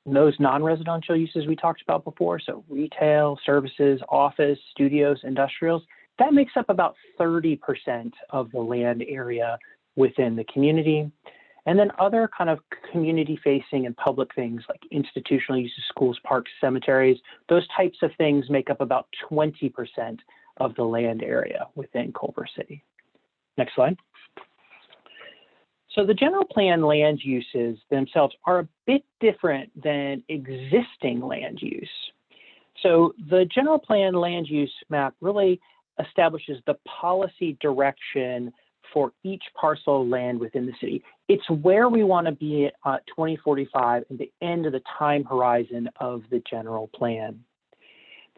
And those non-residential uses we talked about before, so retail, services, office, studios, industrials, that makes up about 30% of the land area within the community. And then other kind of community facing and public things like institutional uses, schools, parks, cemeteries, those types of things make up about 20% of the land area within Culver City. Next slide. So the general plan land uses themselves are a bit different than existing land use. So the general plan land use map really establishes the policy direction for each parcel of land within the city. It's where we want to be at 2045 and the end of the time horizon of the general plan.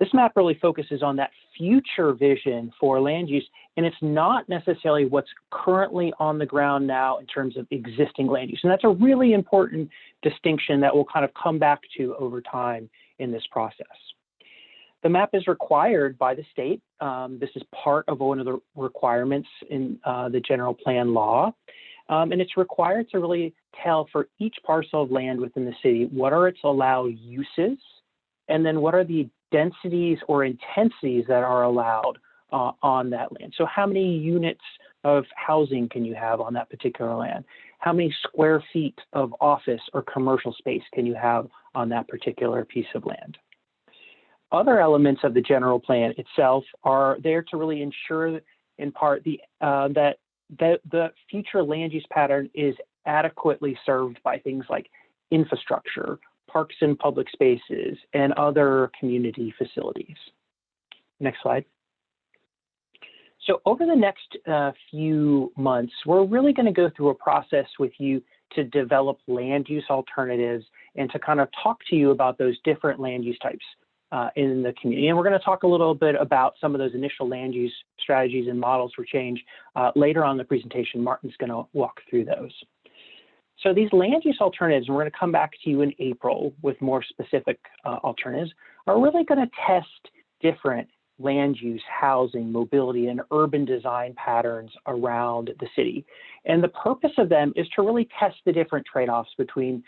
This map really focuses on that future vision for land use, and it's not necessarily what's currently on the ground now in terms of existing land use. And that's a really important distinction that we'll kind of come back to over time in this process. The map is required by the state. This is part of one of the requirements in the general plan law. And it's required to really tell for each parcel of land within the city, what are its allowed uses, and then what are the densities or intensities that are allowed on that land. So how many units of housing can you have on that particular land? How many square feet of office or commercial space can you have on that particular piece of land? Other elements of the general plan itself are there to really ensure, in part, that the future land use pattern is adequately served by things like infrastructure, parks and public spaces, and other community facilities. Next slide. So over the next few months, we're really going to go through a process with you to develop land use alternatives and to kind of talk to you about those different land use types in the community. And we're going to talk a little bit about some of those initial land use strategies and models for change later on in the presentation. Martin's going to walk through those. So these land use alternatives, and we're going to come back to you in April with more specific alternatives, are really going to test different land use, housing, mobility, and urban design patterns around the city. And the purpose of them is to really test the different trade-offs between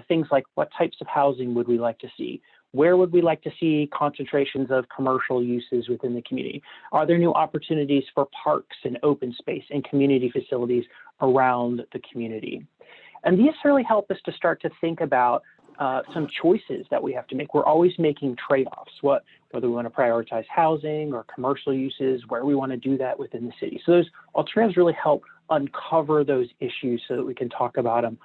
things like what types of housing would we like to see? Where would we like to see concentrations of commercial uses within the community? Are there new opportunities for parks and open space and community facilities around the community? And these really help us to start to think about some choices that we have to make. We're always making trade-offs, whether we want to prioritize housing or commercial uses, where we want to do that within the city. So those alternatives really help uncover those issues so that we can talk about them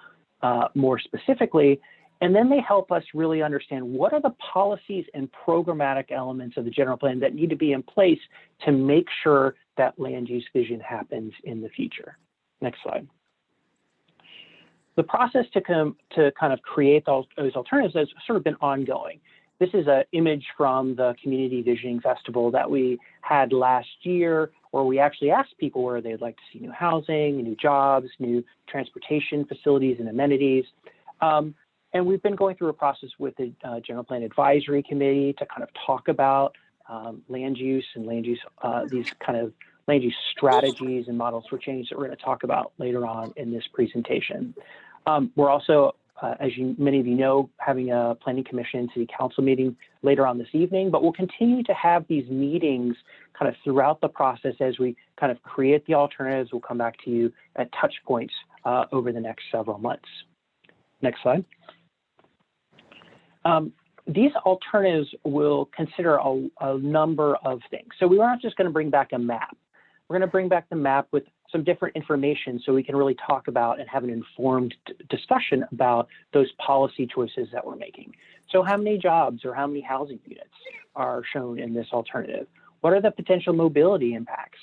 more specifically. And then they help us really understand what are the policies and programmatic elements of the general plan that need to be in place to make sure that land use vision happens in the future. Next slide. The process to kind of create those alternatives has sort of been ongoing. This is an image from the Community Visioning Festival that we had last year, where we actually asked people where they'd like to see new housing, new jobs, new transportation facilities and amenities. And we've been going through a process with the General Plan Advisory Committee to kind of talk about land use and these kind of land use strategies and models for change that we're going to talk about later on in this presentation. We're also, as many of you know, having a Planning Commission City Council meeting later on this evening, but we'll continue to have these meetings kind of throughout the process as we kind of create the alternatives. We'll come back to you at touch points over the next several months. Next slide. These alternatives will consider a number of things. So we aren't just going to bring back a map. We're going to bring back the map with some different information so we can really talk about and have an informed discussion about those policy choices that we're making. So how many jobs or how many housing units are shown in this alternative? What are the potential mobility impacts?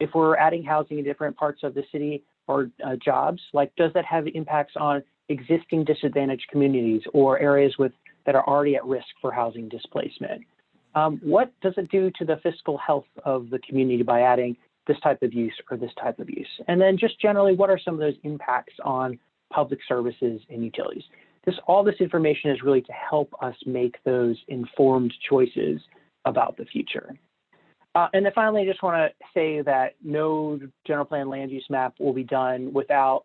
If we're adding housing in different parts of the city or jobs, like does that have impacts on existing disadvantaged communities or areas that are already at risk for housing displacement? What does it do to the fiscal health of the community by adding this type of use or this type of use? And then just generally, what are some of those impacts on public services and utilities? All this information is really to help us make those informed choices about the future. And then finally, I just want to say that no general plan land use map will be done without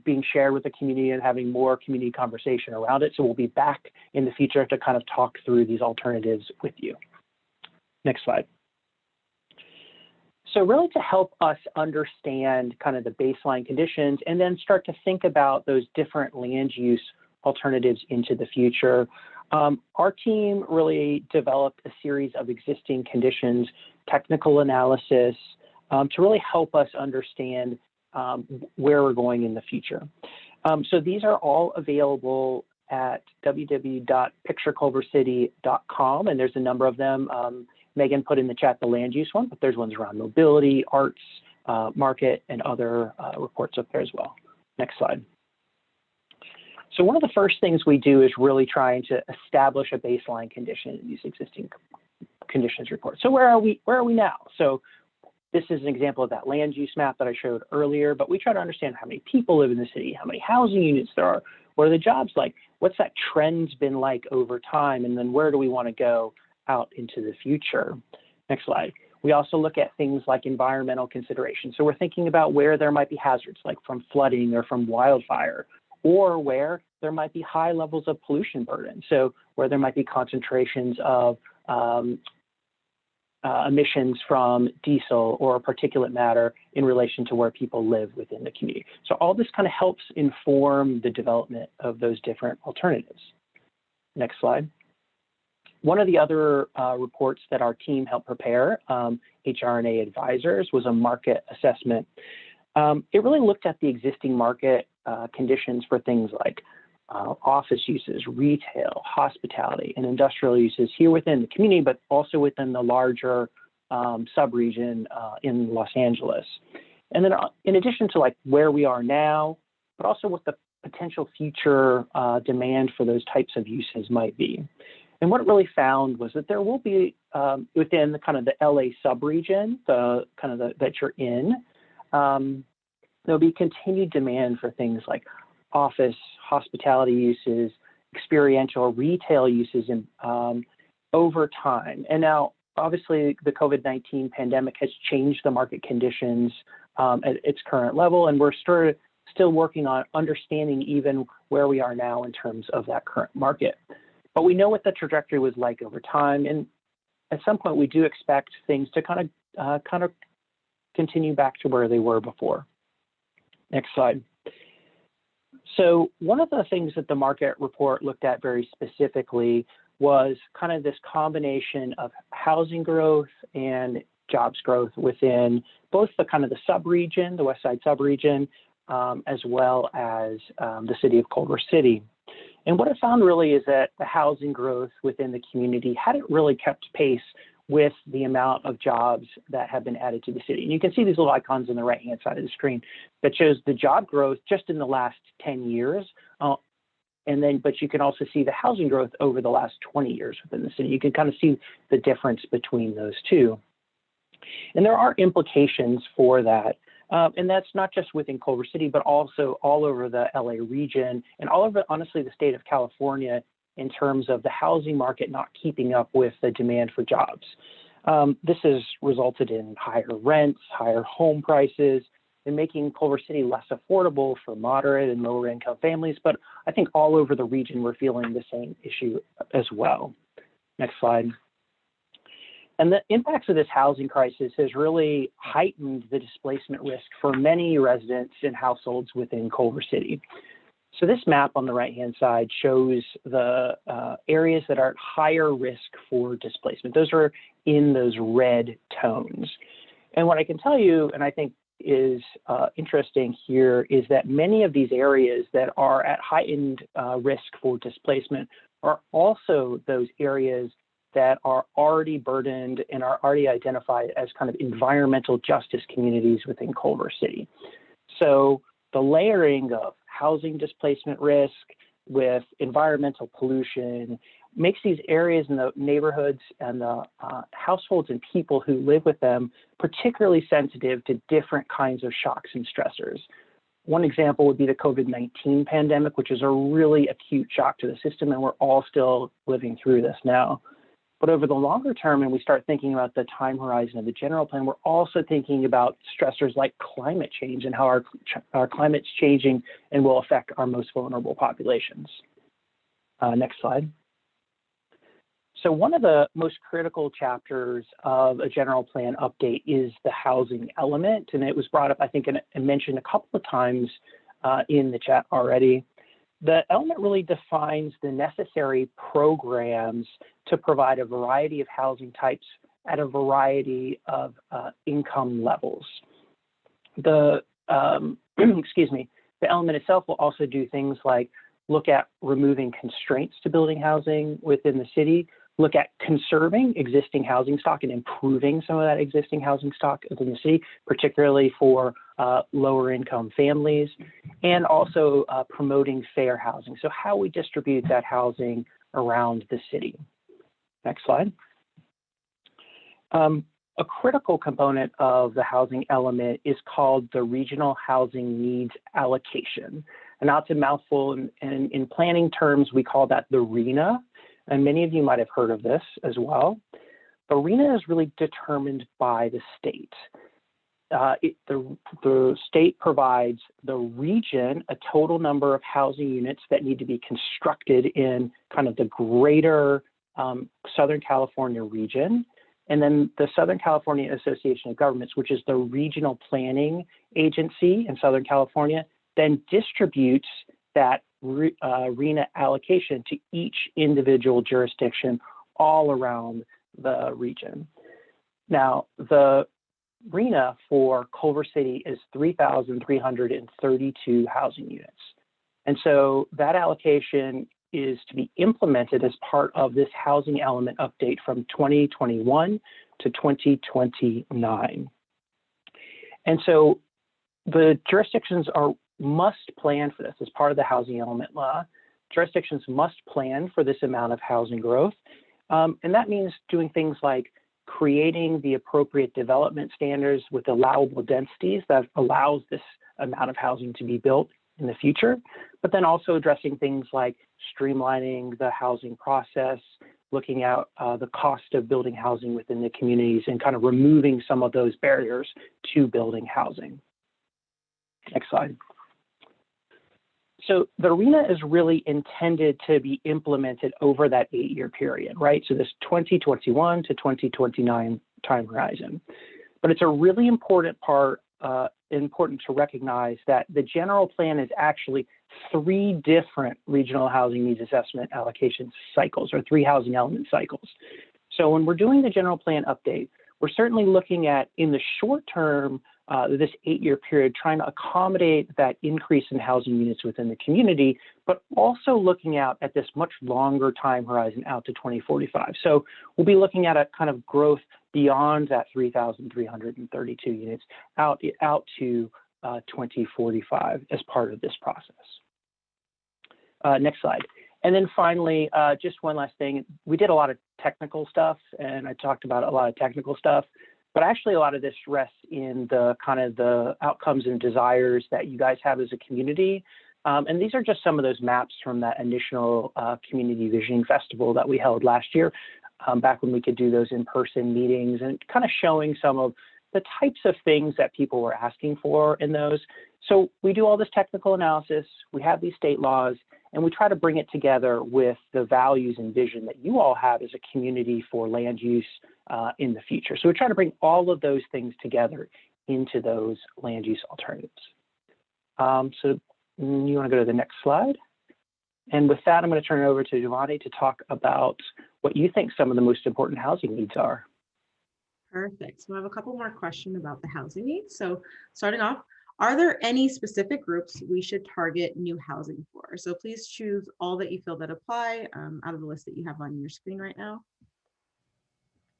being shared with the community and having more community conversation around it. So we'll be back in the future to kind of talk through these alternatives with you. Next slide. So really to help us understand kind of the baseline conditions and then start to think about those different land use alternatives into the future, our team really developed a series of existing conditions, technical analysis, to really help us understand where we're going in the future. So these are all available at www.pictureculvercity.com, and there's a number of them. Megan put in the chat the land use one, but there's ones around mobility, arts, market, and other reports up there as well. Next slide. So one of the first things we do is really trying to establish a baseline condition in these existing conditions reports. So where are we now? So this is an example of that land use map that I showed earlier, but we try to understand how many people live in the city, how many housing units there are, what are the jobs like, what's that trend been like over time, and then where do we want to go out into the future. Next slide. We also look at things like environmental considerations. So we're thinking about where there might be hazards, like from flooding or from wildfire, or where there might be high levels of pollution burden. So where there might be concentrations of emissions from diesel or particulate matter in relation to where people live within the community. So all this kind of helps inform the development of those different alternatives. Next slide. One of the other reports that our team helped prepare, HRNA Advisors, was a market assessment. It really looked at the existing market conditions for things like office uses, retail, hospitality, and industrial uses here within the community, but also within the larger sub-region in Los Angeles. And then in addition to like where we are now, but also what the potential future demand for those types of uses might be. And what it really found was that there will be within the kind of the LA sub-region, the kind of that you're in, there'll be continued demand for things like office, hospitality uses, experiential retail uses in, over time. And now, obviously, the COVID-19 pandemic has changed the market conditions at its current level, and we're still working on understanding even where we are now in terms of that current market. But we know what the trajectory was like over time, and at some point, we do expect things to kind of continue back to where they were before. Next slide. So one of the things that the market report looked at very specifically was kind of this combination of housing growth and jobs growth within both the kind of the sub-region, the West Side sub-region, as well as the city of Culver City. And what it found really is that the housing growth within the community hadn't really kept pace with the amount of jobs that have been added to the city. And you can see these little icons on the right-hand side of the screen that shows the job growth just in the last 10 years. But you can also see the housing growth over the last 20 years within the city. You can kind of see the difference between those two. And there are implications for that. And that's not just within Culver City, but also all over the LA region and all over, honestly, the state of California in terms of the housing market not keeping up with the demand for jobs. This has resulted in higher rents, higher home prices, and making Culver City less affordable for moderate and lower income families. But I think all over the region, we're feeling the same issue as well. Next slide. And the impacts of this housing crisis has really heightened the displacement risk for many residents and households within Culver City. So this map on the right-hand side shows the areas that are at higher risk for displacement. Those are in those red tones. And what I can tell you, and I think is interesting here, is that many of these areas that are at heightened risk for displacement are also those areas that are already burdened and are already identified as kind of environmental justice communities within Culver City. So the layering of housing displacement risk with environmental pollution makes these areas in the neighborhoods and the households and people who live with them particularly sensitive to different kinds of shocks and stressors. One example would be the COVID-19 pandemic, which is a really acute shock to the system, and we're all still living through this now. But over the longer term, and we start thinking about the time horizon of the general plan, we're also thinking about stressors like climate change and how our climate's changing and will affect our most vulnerable populations. Next slide. So one of the most critical chapters of a general plan update is the housing element. And it was brought up, I think, and mentioned a couple of times in the chat already. The element really defines the necessary programs to provide a variety of housing types at a variety of income levels. The the element itself will also do things like look at removing constraints to building housing within the city, look at conserving existing housing stock and improving some of that existing housing stock within the city, particularly for lower income families, and also promoting fair housing. So how we distribute that housing around the city. Next slide. A critical component of the housing element is called the regional housing needs allocation. And now it's a mouthful, and in planning terms, we call that the RHNA. And many of you might have heard of this as well. The RHNA is really determined by the state. The state provides the region a total number of housing units that need to be constructed in kind of the greater Southern California region. And then the Southern California Association of Governments, which is the regional planning agency in Southern California, then distributes that RHNA allocation to each individual jurisdiction all around the region. Now, the RHNA for Culver City is 3,332 housing units. And so that allocation is to be implemented as part of this housing element update from 2021 to 2029. And so the jurisdictions must plan for this as part of the housing element law. Jurisdictions must plan for this amount of housing growth. And that means doing things like creating the appropriate development standards with allowable densities that allows this amount of housing to be built in the future, but then also addressing things like streamlining the housing process, looking at the cost of building housing within the communities, and kind of removing some of those barriers to building housing. Next slide. So the RHNA is really intended to be implemented over that 8-year period, right? So this 2021 to 2029 time horizon. But it's a really important to recognize that the general plan is actually 3 different regional housing needs assessment allocation cycles, or 3 housing element cycles. So when we're doing the general plan update, we're certainly looking at, in the short term, this 8-year period, trying to accommodate that increase in housing units within the community, but also looking out at this much longer time horizon out to 2045. So we'll be looking at a kind of growth beyond that 3,332 units out to 2045 as part of this process. Next slide. And then finally, just one last thing. We did a lot of technical stuff, and I talked about a lot of technical stuff, but actually a lot of this rests in the kind of the outcomes and desires that you guys have as a community. And these are just some of those maps from that initial community visioning festival that we held last year, back when we could do those in-person meetings, and kind of showing some of the types of things that people were asking for in those. So we do all this technical analysis, we have these state laws, and we try to bring it together with the values and vision that you all have as a community for land use in the future. So we try to bring all of those things together into those land use alternatives. So you want to go to the next slide? And with that, I'm going to turn it over to Giovanni to talk about what you think some of the most important housing needs are. Perfect. So I have a couple more questions about the housing needs. So starting off, are there any specific groups we should target new housing for? So please choose all that you feel that apply out of the list that you have on your screen right now.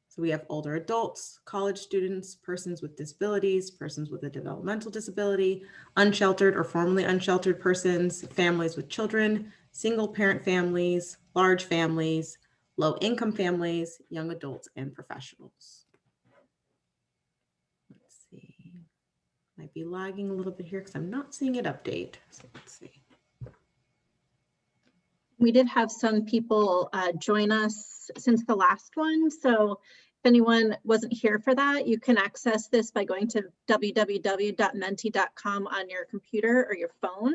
So we have older adults, college students, persons with disabilities, persons with a developmental disability, unsheltered or formerly unsheltered persons, families with children, single parent families, large families, low income families, young adults, and professionals. Let's see. Might be lagging a little bit here because I'm not seeing it update. So let's see. We did have some people join us since the last one. So if anyone wasn't here for that, you can access this by going to www.menti.com on your computer or your phone.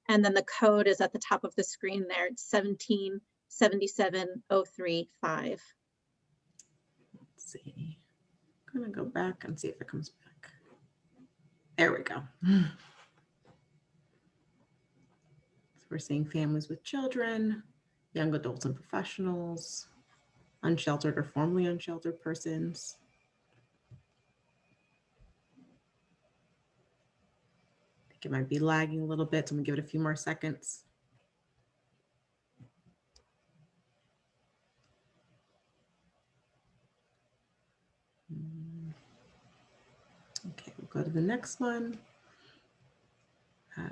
And then the code is at the top of the screen there. It's 1777035. Let's see. I'm going to go back and see if it comes back. There we go. So we're seeing families with children, young adults and professionals, unsheltered or formerly unsheltered persons. I think it might be lagging a little bit, so I'm gonna give it a few more seconds. Go to the next one.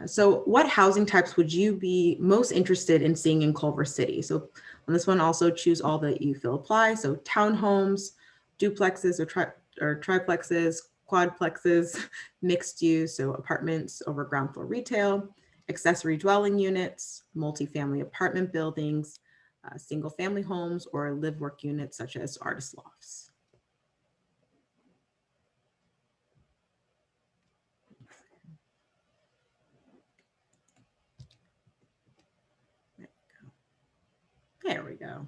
So what housing types would you be most interested in seeing in Culver City? So on this one, also choose all that you feel apply. So townhomes, duplexes or triplexes, quadplexes, mixed use, so apartments over ground floor retail, accessory dwelling units, multifamily apartment buildings, single family homes, or live work units such as artist lofts. There we go.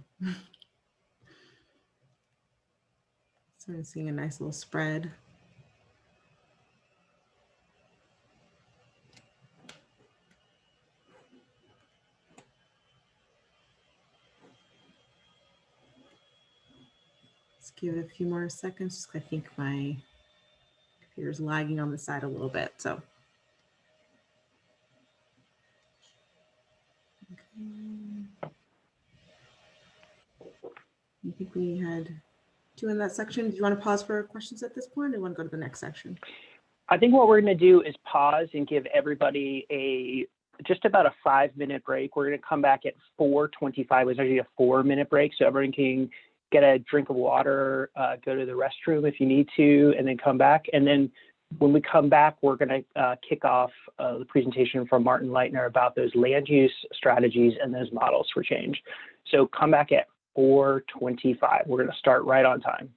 So I'm seeing a nice little spread. Let's give it a few more seconds. I think my computer's lagging on the side a little bit. So, okay. I think we had two in that section. Do you want to pause for questions at this point, or do you want to go to the next section? I think what we're going to do is pause and give everybody just about a 5-minute break. We're going to come back at 4:25. It's actually a 4-minute break, so everyone can get a drink of water, go to the restroom if you need to, and then come back. And then when we come back, we're going to kick off the presentation from Martin Leitner about those land use strategies and those models for change. So come back at 4:25. We're going to start right on time.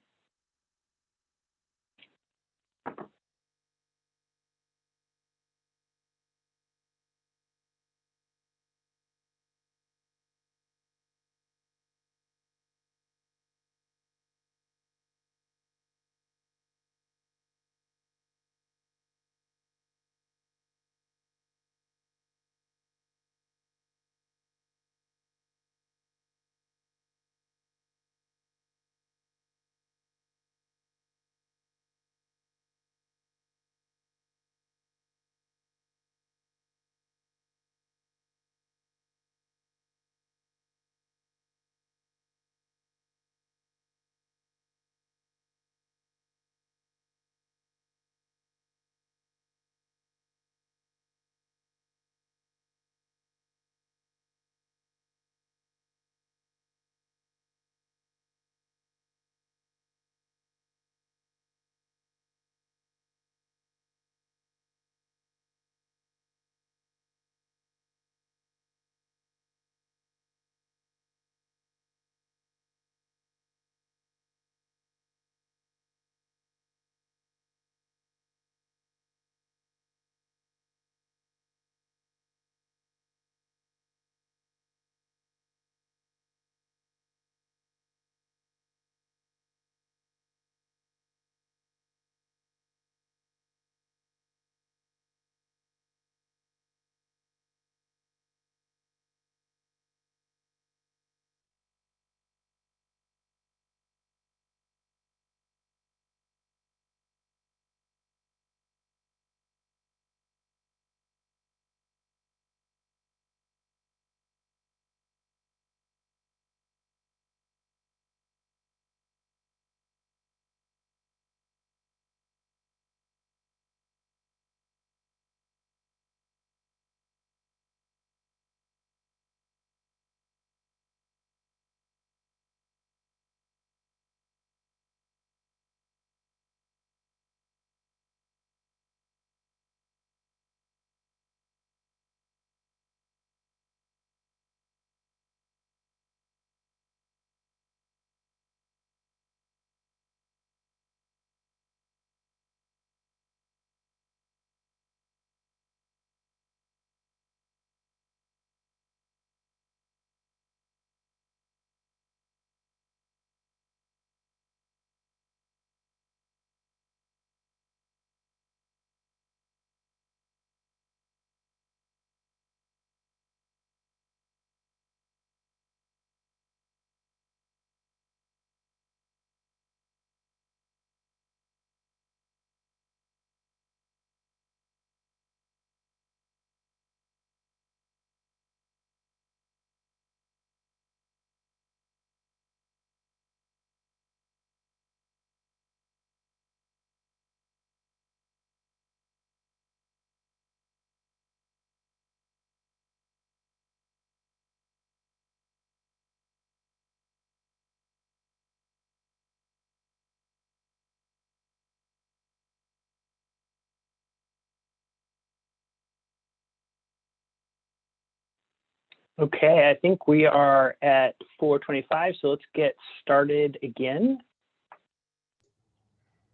Okay, I think we are at 4:25, so let's get started again.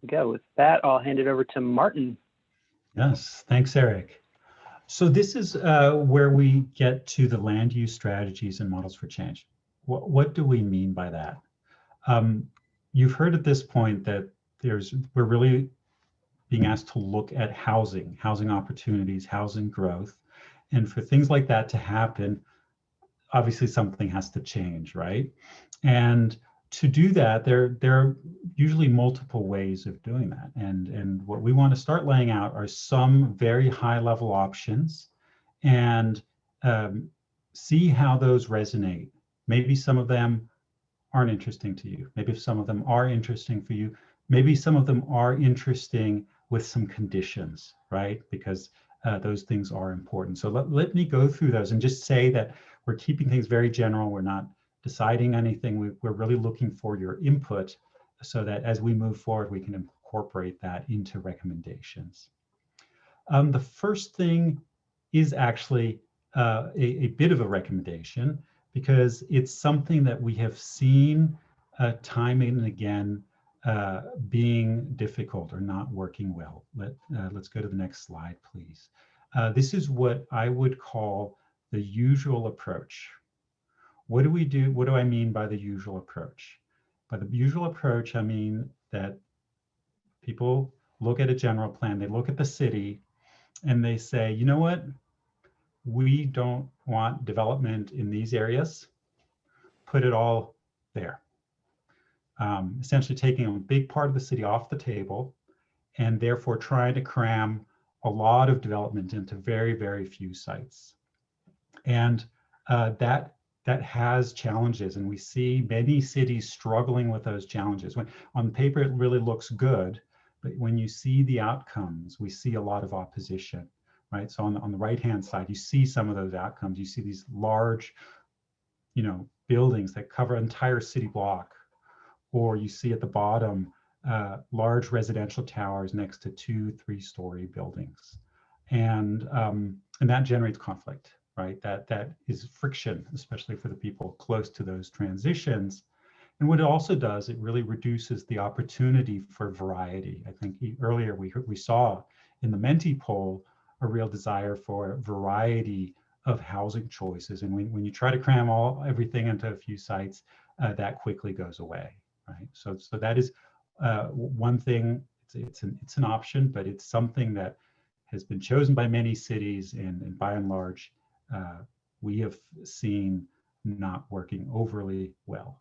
Go with that. I'll hand it over to Martin. Yes, thanks, Eric. So this is where we get to the land use strategies and models for change. What do we mean by that? You've heard at this point that we're really being asked to look at housing opportunities, housing growth. And for things like that to happen, obviously something has to change, right? And to do that, there are usually multiple ways of doing that. And what we want to start laying out are some very high level options and see how those resonate. Maybe some of them aren't interesting to you. Maybe some of them are interesting for you. Maybe some of them are interesting with some conditions, right? Because those things are important. So let me go through those and just say that we're keeping things very general. We're not deciding anything. We're really looking for your input so that as we move forward, we can incorporate that into recommendations. The first thing is actually a bit of a recommendation because it's something that we have seen time and again being difficult or not working well. Let's go to the next slide, please. This is what I would call the usual approach. What do we do? What do I mean by the usual approach? By the usual approach, I mean that people look at a general plan, they look at the city, and they say, you know what? We don't want development in these areas. Put it all there. Essentially taking a big part of the city off the table and therefore trying to cram a lot of development into very, very few sites. And that has challenges, and we see many cities struggling with those challenges. When on paper it really looks good, but when you see the outcomes, we see a lot of opposition, right? So on the right-hand side, you see some of those outcomes. You see these large, buildings that cover an entire city block, or you see at the bottom large residential towers next to 2-3-story buildings, and that generates conflict. Right, that is friction, especially for the people close to those transitions. And what it also does, it really reduces the opportunity for variety. I think earlier we saw in the Menti poll a real desire for variety of housing choices. And when you try to cram everything into a few sites, that quickly goes away. Right, so that is one thing. It's an option, but it's something that has been chosen by many cities, and by and large, we have seen not working overly well.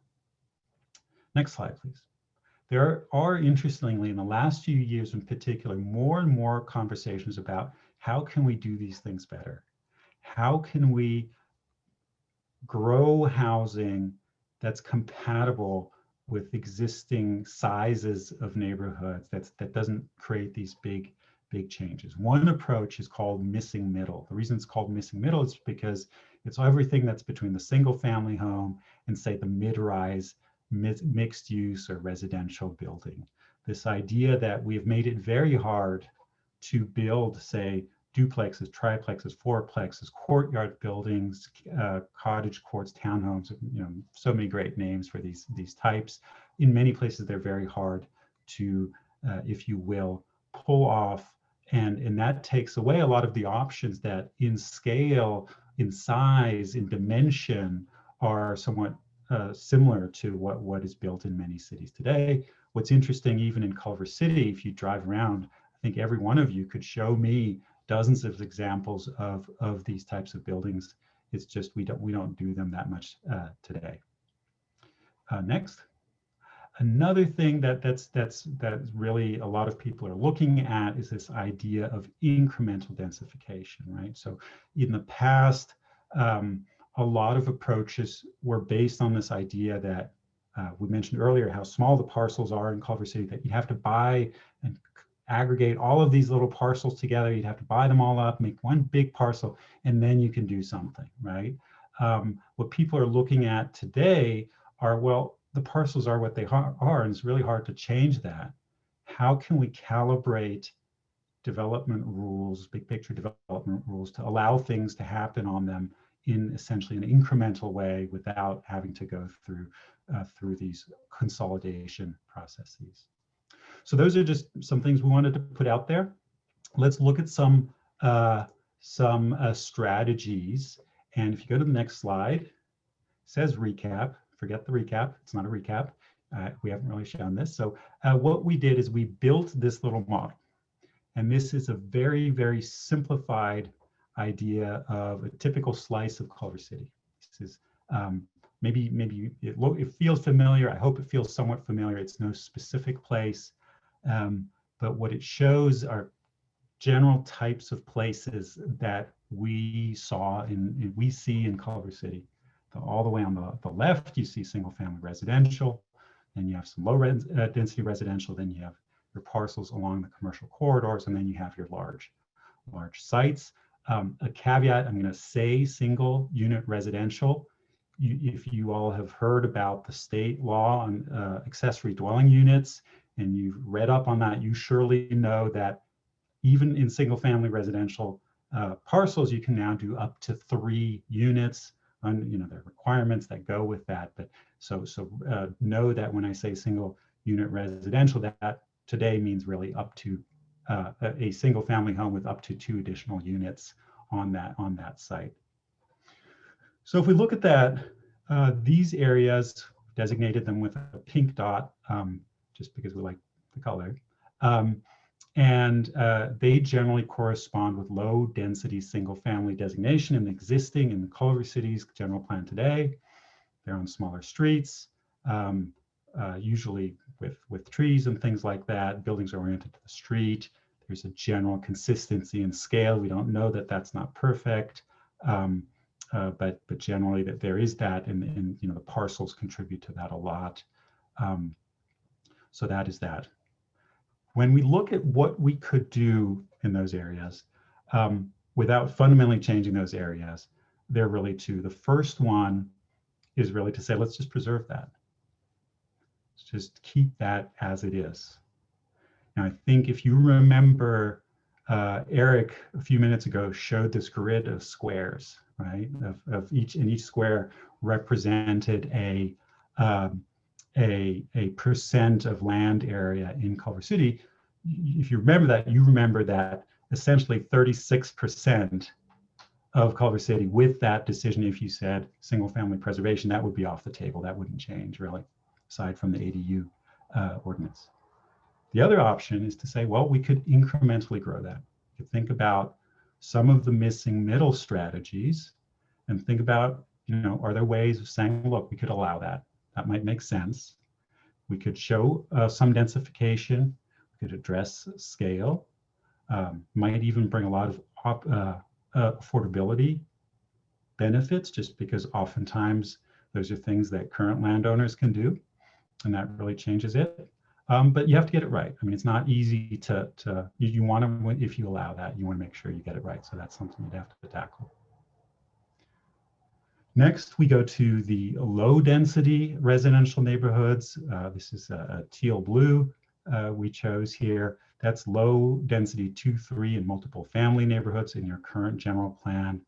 Next slide, please. There are, interestingly, in the last few years in particular, more and more conversations about how can we do these things better? How can we grow housing that's compatible with existing sizes of neighborhoods that doesn't create these big changes? One approach is called missing middle. The reason it's called missing middle is because it's everything that's between the single family home and, say, the mid-rise mixed use or residential building. This idea that we've made it very hard to build, say, duplexes, triplexes, fourplexes, courtyard buildings, cottage courts, townhomes, so many great names for these types. In many places, they're very hard to, if you will, pull off. And that takes away a lot of the options that in scale, in size, in dimension are somewhat similar to what is built in many cities today. What's interesting, even in Culver City, if you drive around, I think every one of you could show me dozens of examples of these types of buildings. It's just we don't do them that much today. Next. Another thing that's really a lot of people are looking at is this idea of incremental densification, right? So in the past, a lot of approaches were based on this idea that we mentioned earlier how small the parcels are in Culver City, that you have to buy and aggregate all of these little parcels together. You'd have to buy them all up, make one big parcel, and then you can do something, right? What people are looking at today are, well, the parcels are what they are, and it's really hard to change that. How can we calibrate development rules, big picture development rules, to allow things to happen on them in essentially an incremental way without having to go through these consolidation processes. So those are just some things we wanted to put out there. Let's look at some strategies. And if you go to the next slide, it says recap. Forget the recap. It's not a recap. We haven't really shown this. So what we did is we built this little model. And this is a very, very simplified idea of a typical slice of Culver City. This is maybe it feels familiar. I hope it feels somewhat familiar. It's no specific place, but what it shows are general types of places that we see in Culver City. All the way on the left, you see single family residential, then you have some low density residential, then you have your parcels along the commercial corridors, and then you have your large sites. A caveat, I'm going to say single unit residential. If you all have heard about the state law on accessory dwelling units, and you've read up on that, you surely know that even in single family residential parcels, you can now do up to 3 units. And there are requirements that go with that. But so know that when I say single unit residential, that today means really up to a single family home with up to 2 additional units on that site. So if we look at that, these areas, designated them with a pink dot, just because we like the color. And they generally correspond with low density single family designation in the Culver City's general plan today. They're on smaller streets, usually with trees and things like that. Buildings are oriented to the street. There's a general consistency in scale. We don't know that that's not perfect, but generally that there is that, and the parcels contribute to that a lot. So that is that. When we look at what we could do in those areas, without fundamentally changing those areas, there are really 2. The first one is really to say, let's just preserve that. Let's just keep that as it is. Now, I think if you remember, Eric a few minutes ago showed this grid of squares, right? Of each square represented a percent of land area in Culver City. If you remember that essentially 36% of Culver City with that decision, if you said single family preservation, that would be off the table. That wouldn't change really, aside from the ADU ordinance. The other option is to say, well, we could incrementally grow that. You could think about some of the missing middle strategies and think about, are there ways of saying, look, we could allow that. That might make sense. We could show some densification. We could address scale. Might even bring a lot of affordability benefits, just because oftentimes those are things that current landowners can do, and that really changes it. But you have to get it right. I mean, it's not easy you want to, if you allow that, you want to make sure you get it right. So that's something you'd have to tackle. Next, we go to the low density residential neighborhoods. This is a teal blue we chose here. That's low density 2, 3, and multiple family neighborhoods in your current general plan.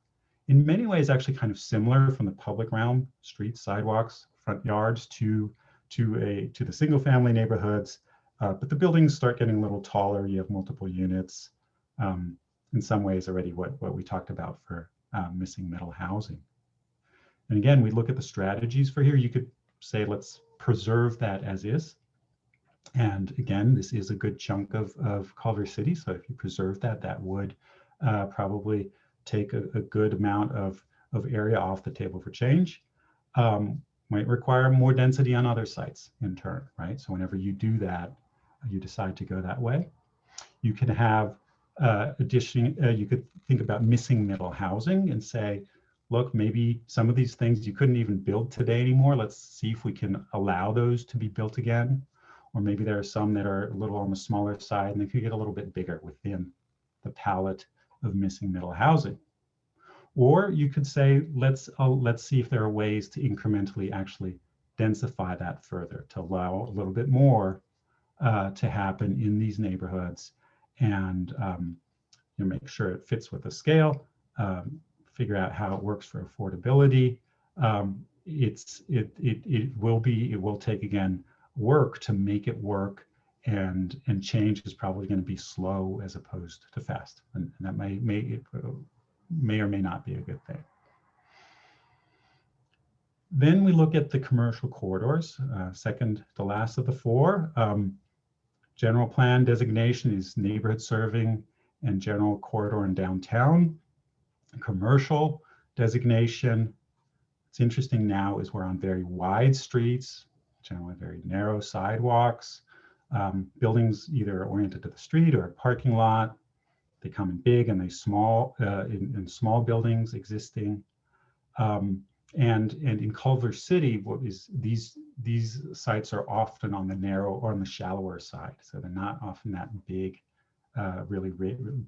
In many ways, actually kind of similar from the public realm, streets, sidewalks, front yards to the single family neighborhoods. But the buildings start getting a little taller. You have multiple units. In some ways already what we talked about for missing middle housing. And again, we look at the strategies for here. You could say, let's preserve that as is. And again, this is a good chunk of Culver City. So if you preserve that, that would probably take a good amount of area off the table for change. Might require more density on other sites in turn, right? So whenever you do that, you decide to go that way. You can have you could think about missing middle housing and say, look, maybe some of these things you couldn't even build today anymore. Let's see if we can allow those to be built again. Or maybe there are some that are a little on the smaller side and they could get a little bit bigger within the palette of missing middle housing. Or you could say, let's see if there are ways to incrementally actually densify that further, to allow a little bit more to happen in these neighborhoods, and make sure it fits with the scale, figure out how it works for affordability. It will take, again, work to make it work, and change is probably going to be slow as opposed to fast, and that may or may not be a good thing. Then we look at the commercial corridors, second to last of the four. General plan designation is neighborhood serving and general corridor in downtown. Commercial designation, it's interesting now, is we're on very wide streets, generally very narrow sidewalks, buildings either oriented to the street or a parking lot. They come in big and they small, in small buildings existing. And in Culver City, what is these sites are often on the narrow or on the shallower side, so they're not often that big, really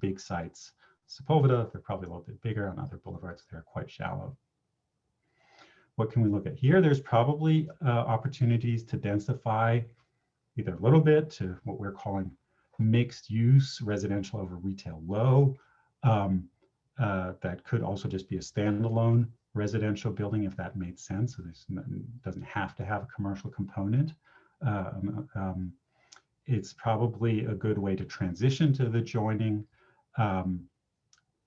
big sites. Sepulveda, they're probably a little bit bigger. On other boulevards, they're quite shallow. What can we look at here? There's probably opportunities to densify either a little bit to what we're calling mixed use, residential over retail low. That could also just be a standalone residential building if that made sense. So this doesn't have to have a commercial component. It's probably a good way to transition to the joining.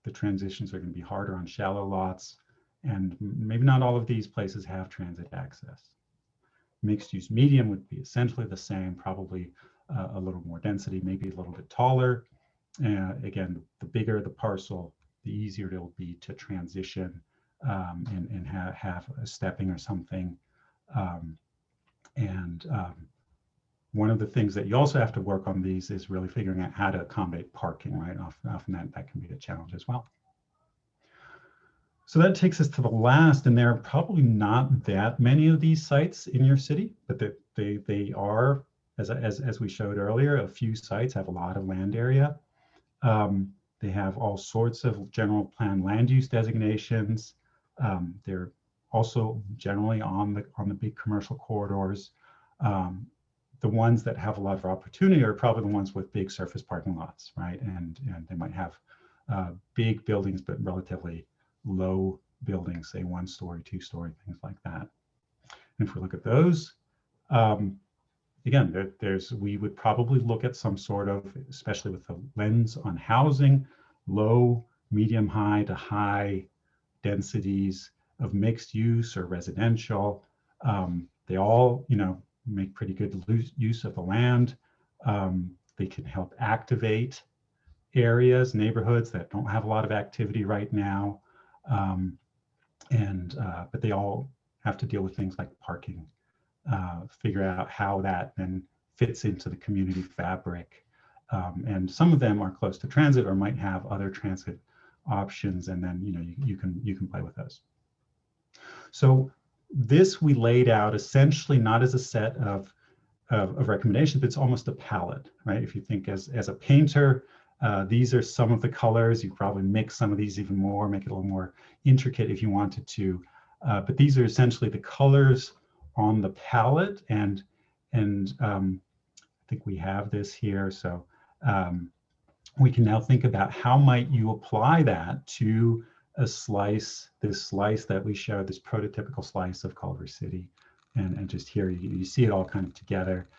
The transitions are going to be harder on shallow lots, and maybe not all of these places have transit access. Mixed use medium would be essentially the same, probably a little more density, maybe a little bit taller. Again, the bigger the parcel, the easier it will be to transition and have a stepping or something. One of the things that you also have to work on these is really figuring out how to accommodate parking, right? Often that can be a challenge as well. So that takes us to the last, and there are probably not that many of these sites in your city, but they are, as we showed earlier, a few sites have a lot of land area. They have all sorts of general plan land use designations. They're also generally on the big commercial corridors. The ones that have a lot of opportunity are probably the ones with big surface parking lots, right? And they might have big buildings, but relatively low buildings, say 1-story, 2-story, things like that. And if we look at those, again, we would probably look at some sort of, especially with the lens on housing, low, medium, high to high densities of mixed use or residential. They all, make pretty good use of the land. They can help activate areas, neighborhoods that don't have a lot of activity right now. But they all have to deal with things like parking, figure out how that then fits into the community fabric. And some of them are close to transit or might have other transit options, and then you can play with those. So this we laid out essentially not as a set of recommendations, but it's almost a palette, right? If you think as a painter, these are some of the colors. You probably mix some of these even more, make it a little more intricate if you wanted to. But these are essentially the colors on the palette, and I think we have this here. So we can now think about how might you apply that to a slice, this slice that we showed, this prototypical slice of Culver City. And just here, you see it all kind of together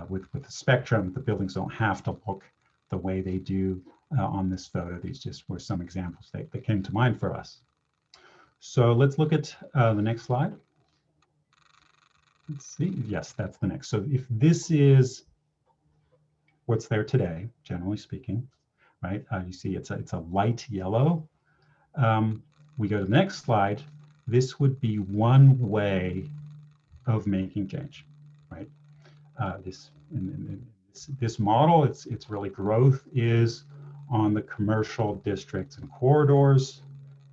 with the spectrum. The buildings don't have to look the way they do on this photo. These just were some examples that came to mind for us. So let's look at the next slide. Let's see. Yes, that's the next. So if this is what's there today, generally speaking, right? You see it's a light yellow. We go to the next slide. This would be one way of making change, right? This model, it's really growth is on the commercial districts and corridors.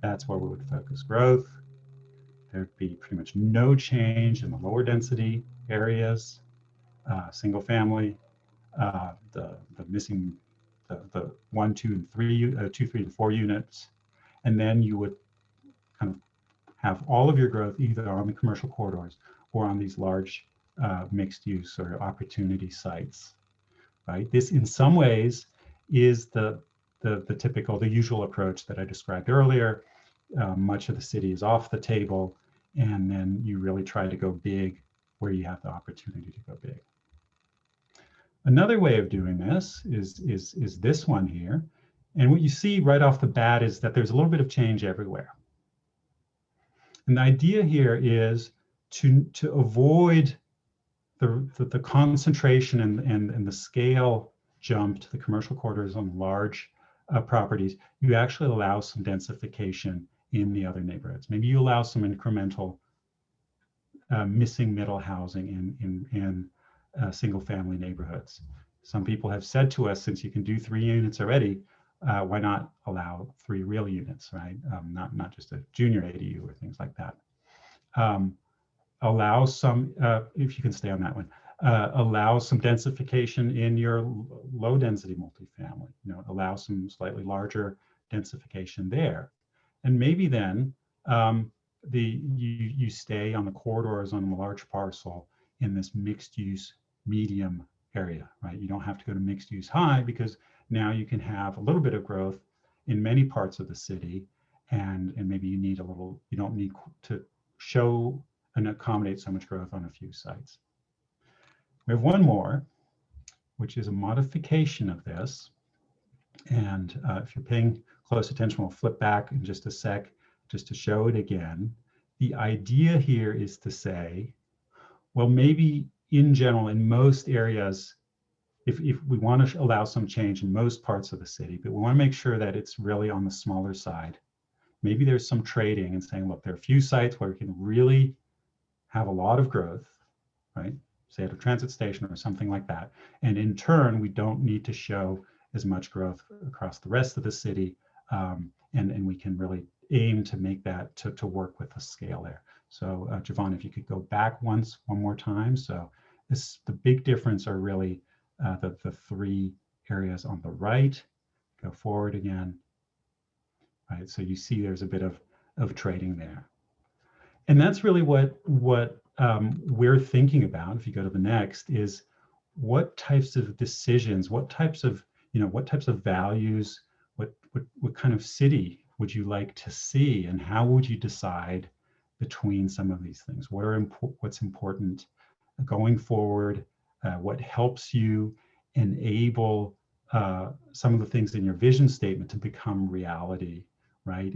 That's where we would focus growth. There'd be pretty much no change in the lower density areas, single family, the missing the 1, 2, and 3, 2, 3, and 4 units, and then you would kind of have all of your growth either on the commercial corridors or on these large mixed use or opportunity sites, right? This in some ways is the typical, the usual approach that I described earlier. much of the city is off the table, and then you really try to go big where you have the opportunity to go big. Another way of doing this is this one here. And what you see right off the bat is that there's a little bit of change everywhere. And the idea here is to avoid the concentration and the scale jump to the commercial corridors on large properties. You actually allow some densification in the other neighborhoods. Maybe you allow some incremental missing middle housing in single family neighborhoods. Some people have said to us, since you can do 3 units already, why not allow 3 real units, right? Not just a junior ADU or things like that. Allow some, if you can stay on that one, allow some densification in your low density multifamily, allow some slightly larger densification there. And maybe then you stay on the corridors on a large parcel in this mixed use medium area, right? You don't have to go to mixed use high, because now you can have a little bit of growth in many parts of the city, and maybe you don't need to show and accommodate so much growth on a few sites. We have one more, which is a modification of this. And if you're paying close attention, we'll flip back in just a sec, just to show it again. The idea here is to say, well, maybe in general, in most areas, if we want to allow some change in most parts of the city, but we want to make sure that it's really on the smaller side. Maybe there's some trading and saying, look, there are a few sites where we can really have a lot of growth, right? Say at a transit station or something like that. And in turn, we don't need to show as much growth across the rest of the city. And we can really aim to make that to work with the scale there. So Javon, if you could go back one more time. So the big difference are really the 3 areas on the right. Go forward again. Right, so you see there's a bit of trading there. And that's really what we're thinking about. If you go to the next, is what types of decisions, what types of values, what kind of city would you like to see, and how would you decide between some of these things? What's important going forward? What helps you enable some of the things in your vision statement to become reality? Right?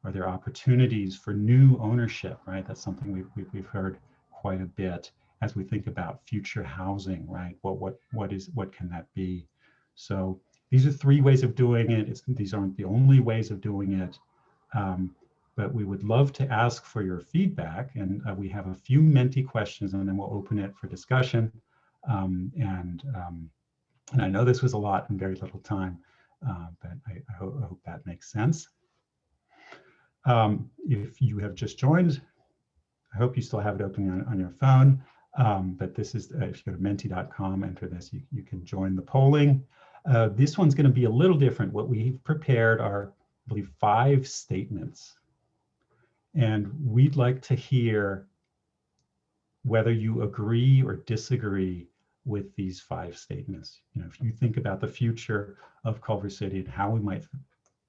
Are there opportunities for new ownership? Right? That's something we've heard quite a bit as we think about future housing. Right? What can that be? So these are 3 ways of doing it. These aren't the only ways of doing it, but we would love to ask for your feedback. And we have a few Menti questions, and then we'll open it for discussion. And I know this was a lot in very little time, but I hope that makes sense. If you have just joined, I hope you still have it open on your phone. But this is, if you go to menti.com, enter this, you can join the polling. This one's going to be a little different. What we've prepared are, I believe, 5 statements. And we'd like to hear whether you agree or disagree with these 5 statements. If you think about the future of Culver City and how we might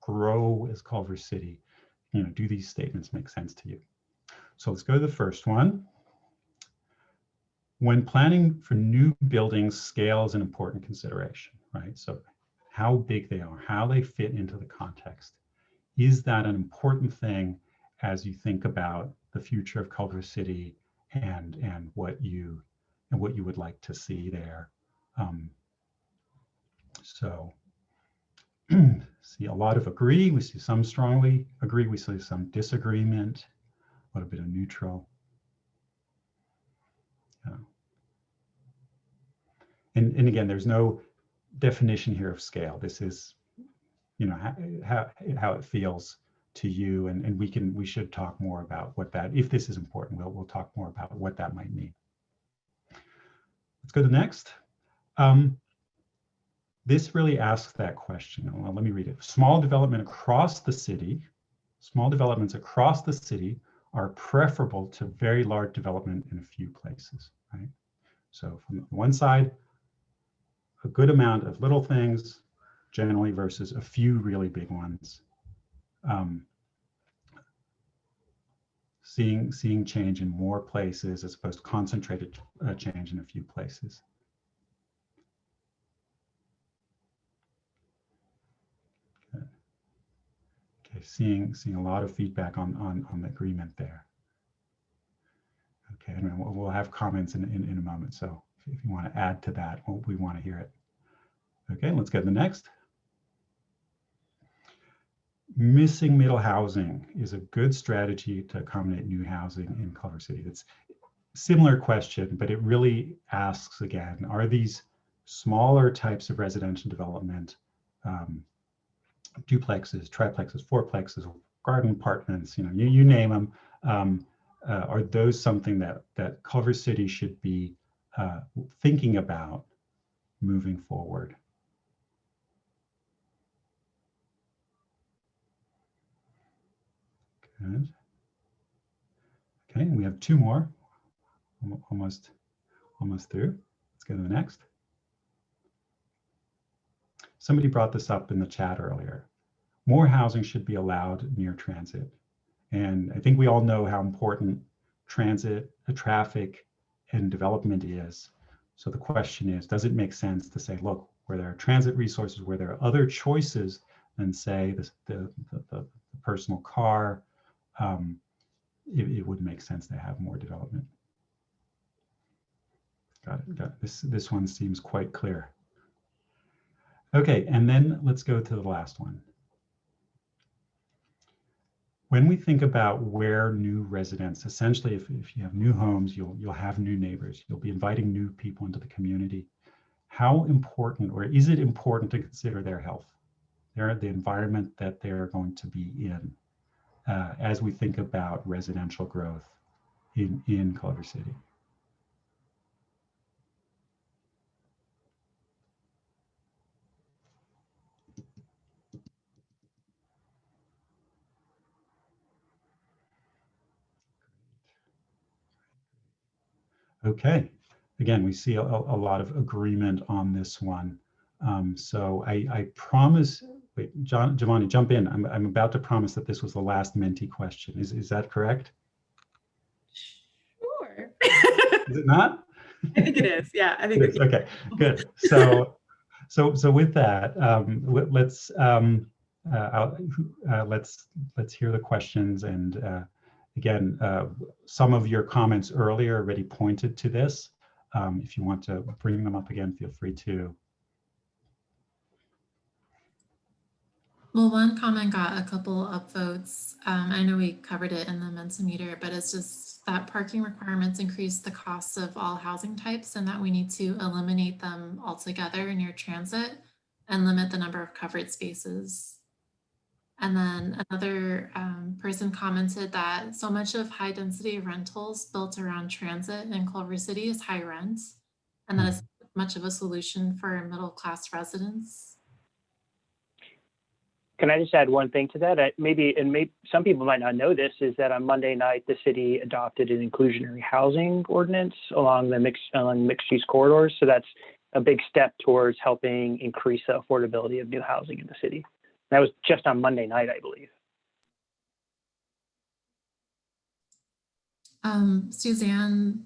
grow as Culver City, do these statements make sense to you? So let's go to the first one. When planning for new buildings, scale is an important consideration, right? So how big they are, how they fit into the context. Is that an important thing as you think about the future of Culver City and what you would like to see there? So see a lot of agree, we see some strongly agree, we see some disagreement, a little bit of neutral. And again, there's no definition here of scale. This is, how it feels to you, and we should talk more about what that, if this is important, we'll talk more about what that might mean. Let's go to the next. This really asks that question. Well, let me read it. Small developments across the city are preferable to very large development in a few places, right? So from one side, a good amount of little things generally versus a few really big ones. seeing change in more places as opposed to concentrated change in a few places. Good. Okay, seeing a lot of feedback on the agreement there. Okay, and we'll have comments in a moment. So if you want to add to that, we want to hear it. Okay, let's go to the next. Missing middle housing is a good strategy to accommodate new housing in Culver City. It's a similar question, but it really asks again, are these smaller types of residential development, duplexes, triplexes, fourplexes, garden apartments, you name them, are those something that Culver City should be thinking about moving forward? Good. Okay, we have two more, almost through. Let's go to the next. Somebody brought this up in the chat earlier. More housing should be allowed near transit. And I think we all know how important transit, traffic, and development is. So the question is, does it make sense to say, look, where there are transit resources, where there are other choices than say the personal car, it would make sense to have more development. Got it. This one seems quite clear. Okay, and then let's go to the last one. When we think about where new residents, essentially if you have new homes, you'll have new neighbors, you'll be inviting new people into the community. How important, or is it important to consider their health, the environment that they're going to be in, as we think about residential growth in Culver City? Okay, again, we see a lot of agreement on this one. So I promise, wait, Giovanni, jump in. I'm about to promise that this was the last Menti question. Is that correct? Sure. Is it not? I think it is. Yeah, I think it is. Okay, good. So with that, let's hear the questions. And again, some of your comments earlier already pointed to this. If you want to bring them up again, feel free to. Well, one comment got a couple upvotes. I know we covered it in the Mentimeter, but it's just that parking requirements increase the cost of all housing types and that we need to eliminate them altogether near transit and limit the number of covered spaces. And then another person commented that so much of high density rentals built around transit in Culver City is high rent, and that is much of a solution for middle class residents. Can I just add one thing to that? Maybe some people might not know this, is that on Monday night, the city adopted an inclusionary housing ordinance along the mixed-use corridors. So that's a big step towards helping increase the affordability of new housing in the city. That was just on Monday night, I believe. Suzanne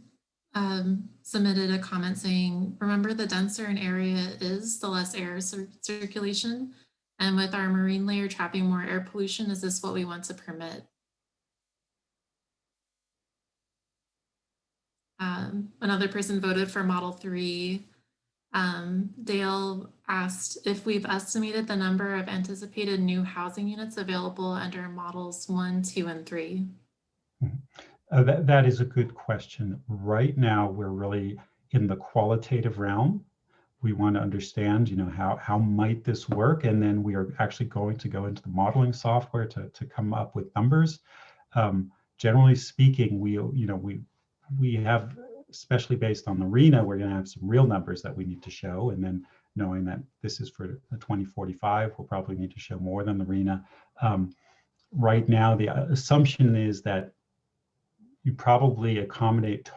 submitted a comment saying, remember the denser an area is, the less air circulation. And with our marine layer trapping more air pollution, is this what we want to permit? Another person voted for Model 3. Dale asked if we've estimated the number of anticipated new housing units available under Models 1, 2, and 3. That is a good question. Right now, we're really in the qualitative realm. We want to understand, how might this work, and then we are actually going to go into the modeling software to come up with numbers. Generally speaking, we have, especially based on the RENA, we're going to have some real numbers that we need to show, and then knowing that this is for 2045, we'll probably need to show more than the RENA. Right now, the assumption is that you probably accommodate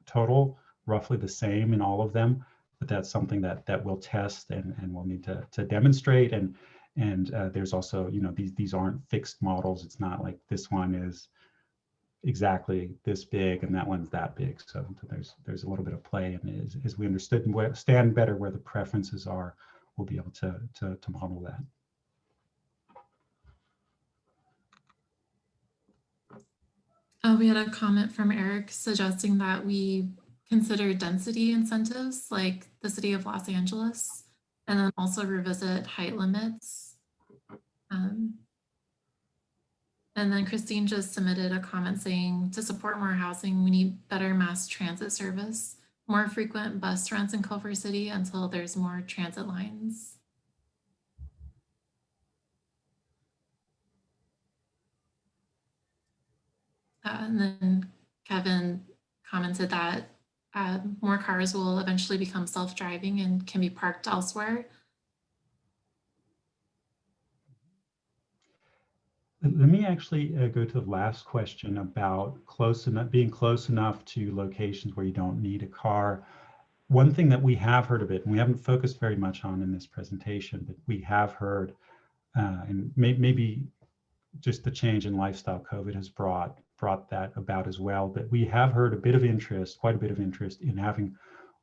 total roughly the same in all of them. But that's something that we'll test and we'll need to demonstrate. And there's also, these aren't fixed models. It's not like this one is exactly this big and that one's that big. So there's a little bit of play, and as we understand better where the preferences are, we'll be able to model that. We had a comment from Eric suggesting that we consider density incentives like the city of Los Angeles, and then also revisit height limits. And then Christine just submitted a comment saying to support more housing, we need better mass transit service, more frequent bus runs in Culver City until there's more transit lines. And then Kevin commented that more cars will eventually become self-driving and can be parked elsewhere. Let me actually go to the last question about being close enough to locations where you don't need a car. One thing that we have heard a bit, and we haven't focused very much on in this presentation, but we have heard, and maybe just the change in lifestyle COVID has brought that about as well, but we have heard quite a bit of interest in having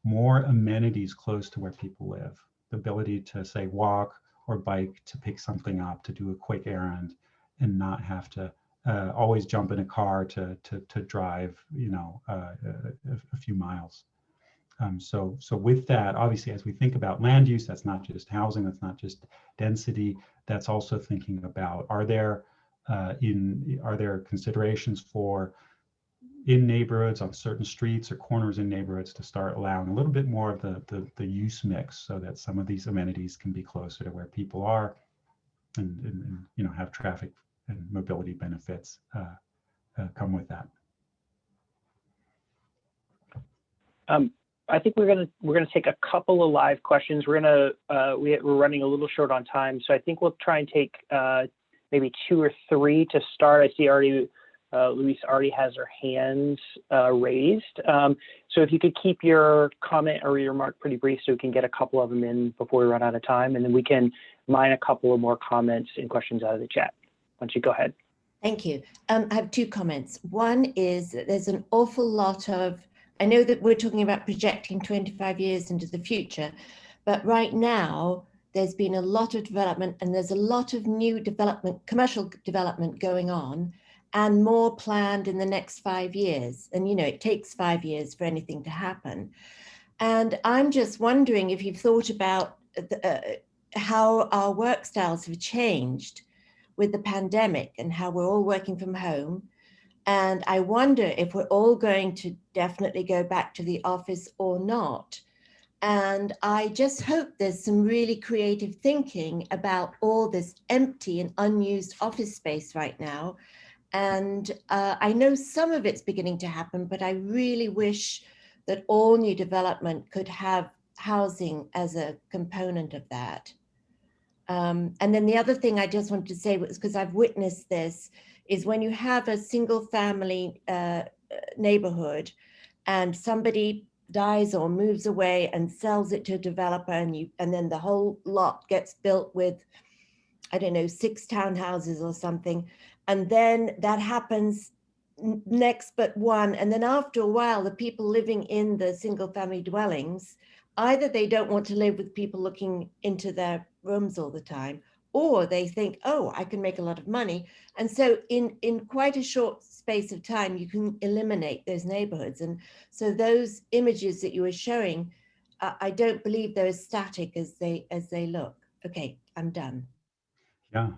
more amenities close to where people live. The ability to, say, walk or bike to pick something up, to do a quick errand, and not have to always jump in a car to drive, a few miles. So with that, obviously, as we think about land use, that's not just housing, that's not just density, that's also thinking about, are there considerations for in neighborhoods, on certain streets or corners in neighborhoods, to start allowing a little bit more of the use mix, so that some of these amenities can be closer to where people are, and have traffic and mobility benefits come with that. I think we're gonna take a couple of live questions. We're running a little short on time, so I think we'll try and take maybe 2 or 3 to start. I see already Luis already has her hands raised. So if you could keep your comment or your remark pretty brief, so we can get a couple of them in before we run out of time, and then we can mine a couple of more comments and questions out of the chat. Why don't you go ahead? Thank you. I have 2 comments. One is that there's an awful lot of, I know that we're talking about projecting 25 years into the future, but right now there's been a lot of development, and there's a lot of new development, commercial development going on, and more planned in the next 5 years. And it takes 5 years for anything to happen. And I'm just wondering if you've thought about how our work styles have changed with the pandemic and how we're all working from home. And I wonder if we're all going to definitely go back to the office or not. And I just hope there's some really creative thinking about all this empty and unused office space right now. And I know some of it's beginning to happen, but I really wish that all new development could have housing as a component of that. And then the other thing I just wanted to say was, because I've witnessed this, is when you have a single family neighborhood and somebody dies or moves away and sells it to a developer, and then the whole lot gets built with, I don't know, 6 townhouses or something. And then that happens next but one. And then after a while, the people living in the single family dwellings, either they don't want to live with people looking into their rooms all the time, or they think, oh, I can make a lot of money. And so in quite a short space of time, you can eliminate those neighborhoods. And so those images that you were showing, I don't believe they're as static as they look. Okay, I'm done. Yeah,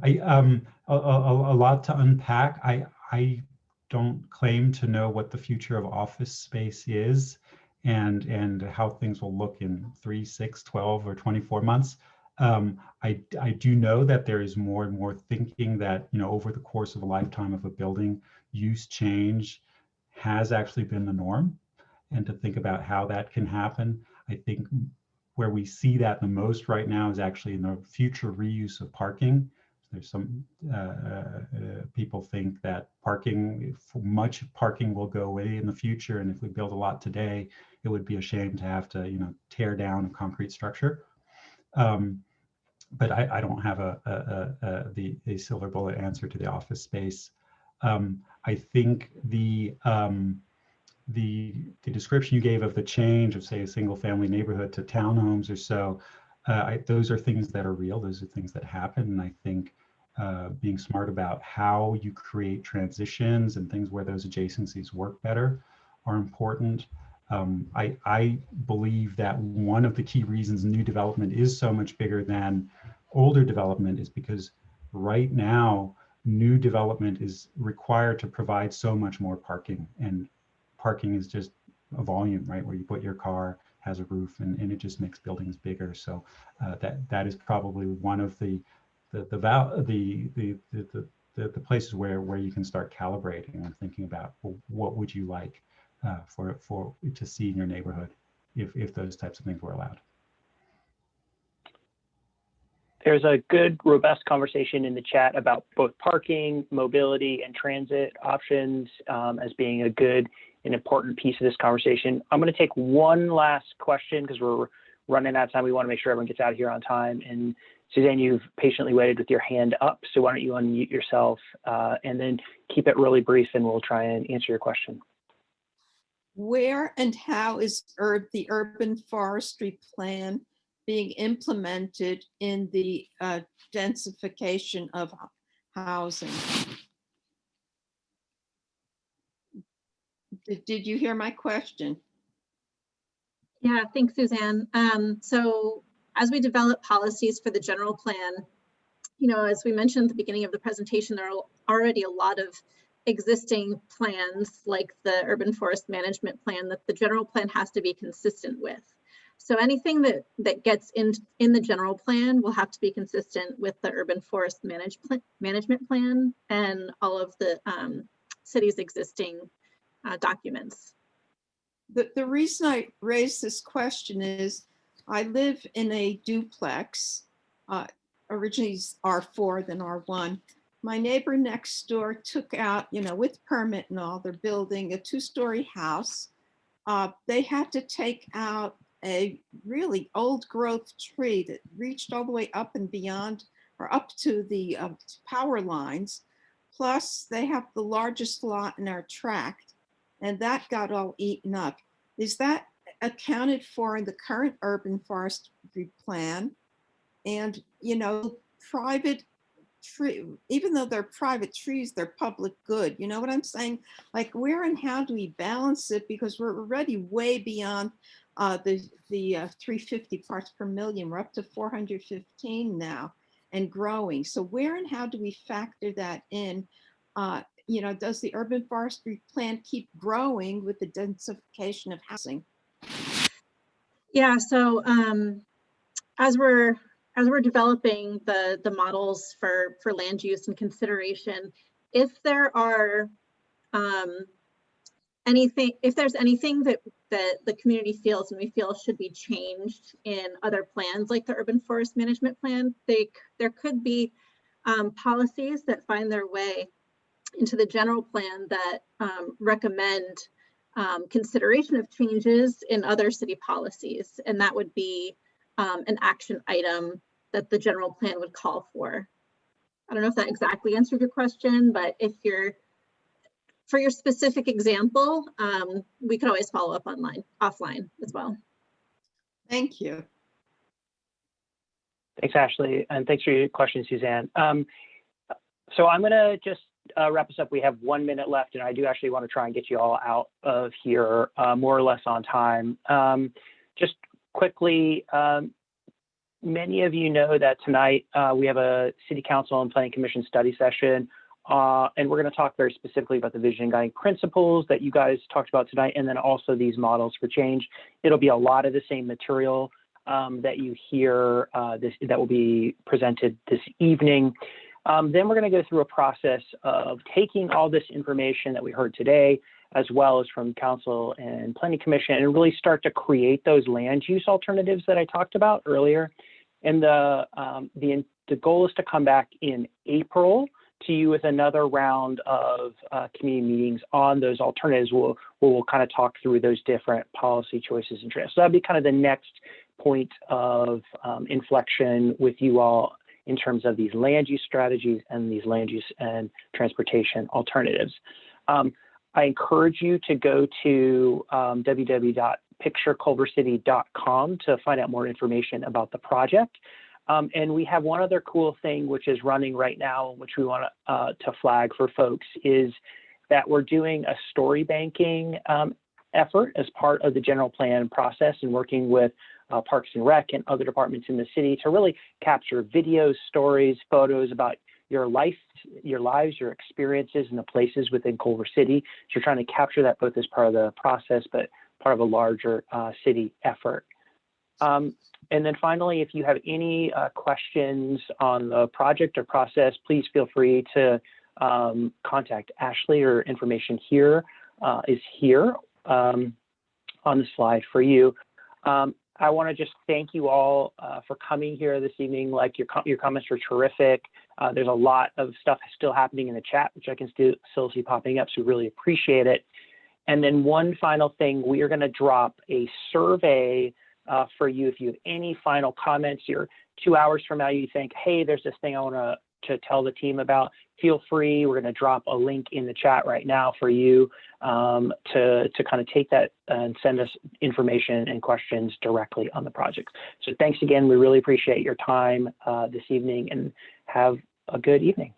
a lot to unpack. I don't claim to know what the future of office space is, and how things will look in 3, 6, 12, or 24 months. I do know that there is more and more thinking that, over the course of a lifetime of a building, use change has actually been the norm, and to think about how that can happen. I think where we see that the most right now is actually in the future reuse of parking. There's some people think that much parking will go away in the future, and if we build a lot today, it would be a shame to have to tear down a concrete structure. But I don't have a silver bullet answer to the office space. I think the description you gave of the change of, say, a single family neighborhood to townhomes or so, those are things that are real. Those are things that happen. And I think being smart about how you create transitions and things where those adjacencies work better are important. I believe that one of the key reasons new development is so much bigger than older development is because right now, new development is required to provide so much more parking, and parking is just a volume, right? Where you put your car, has a roof, and it just makes buildings bigger. So that is probably one of the places where you can start calibrating and thinking about, well, what would you like to see in your neighborhood if those types of things were allowed. There's a good, robust conversation in the chat about both parking, mobility, and transit options as being a good and important piece of this conversation. I'm going to take one last question because we're running out of time. We want to make sure everyone gets out of here on time. And Suzanne, you've patiently waited with your hand up, so why don't you unmute yourself and then keep it really brief, and we'll try and answer your question. Where and how is the urban forestry plan being implemented in the densification of housing? Did you hear my question? Yeah, thanks, Suzanne. So as we develop policies for the general plan, you know, as we mentioned at the beginning of the presentation, there are already a lot of existing plans like the urban forest management plan that the general plan has to be consistent with. So anything that gets in the general plan will have to be consistent with the urban forest management plan and all of the city's existing documents. The reason I raised this question is I live in a duplex, originally R4 then R1. My neighbor next door took out, you know, with permit and all, they're building a 2-story house. They had to take out a really old growth tree that reached all the way up and beyond, or up to the power lines. Plus they have the largest lot in our tract, and that got all eaten up. Is that accounted for in the current urban forestry plan? And, you know, private tree, even though they're private trees, they're public good. You know what I'm saying? Like, where and how do we balance it? Because we're already way beyond the 350 parts per million. We're up to 415 now and growing. So where and how do we factor that in? You know, does the urban forestry plan keep growing with the densification of housing? Yeah, so as we're developing the models for land use and consideration, if there are if there's anything that the community feels and we feel should be changed in other plans like the urban forest management plan, there could be policies that find their way into the general plan that recommend consideration of changes in other city policies, and that would be an action item that the general plan would call for. I don't know if that exactly answered your question, but if for your specific example, we could always follow up offline as well. Thank you. Thanks, Ashley, and thanks for your question, Suzanne. So I'm gonna just wrap us up. We have 1 minute left, and I do actually want to try and get you all out of here more or less on time. Just quickly, many of you know that tonight we have a City Council and Planning Commission study session, and we're going to talk very specifically about the vision and guiding principles that you guys talked about tonight, and then also these models for change. It'll be a lot of the same material that you hear that will be presented this evening. Then we're going to go through a process of taking all this information that we heard today, as well as from Council and Planning Commission, and really start to create those land use alternatives that I talked about earlier. And the goal is to come back in April to you with another round of community meetings on those alternatives. We'll kind of talk through those different policy choices and trends. So that'll be kind of the next point of inflection with you all in terms of these land use strategies and these land use and transportation alternatives. I encourage you to go to www.pictureculvercity.com to find out more information about the project. And we have one other cool thing which is running right now, which we want to flag for folks, is that we're doing a story banking effort as part of the general plan process and working with Parks and Rec and other departments in the city to really capture videos, stories, photos about your life, your lives, your experiences in the places within Culver City. So we're trying to capture that both as part of the process, but part of a larger city effort. And then finally, if you have any questions on the project or process, please feel free to contact Ashley. Or information here is here on the slide for you. I want to just thank you all for coming here this evening. Like your comments were terrific. There's a lot of stuff still happening in the chat, which I can still see popping up, so really appreciate it. And then one final thing, we are going to drop a survey for you. If you have any final comments, you're 2 hours from now, you think, hey, there's this thing I want to tell the team about, feel free. We're going to drop a link in the chat right now for you to kind of take that and send us information and questions directly on the project. So thanks again. We really appreciate your time this evening, and have a good evening.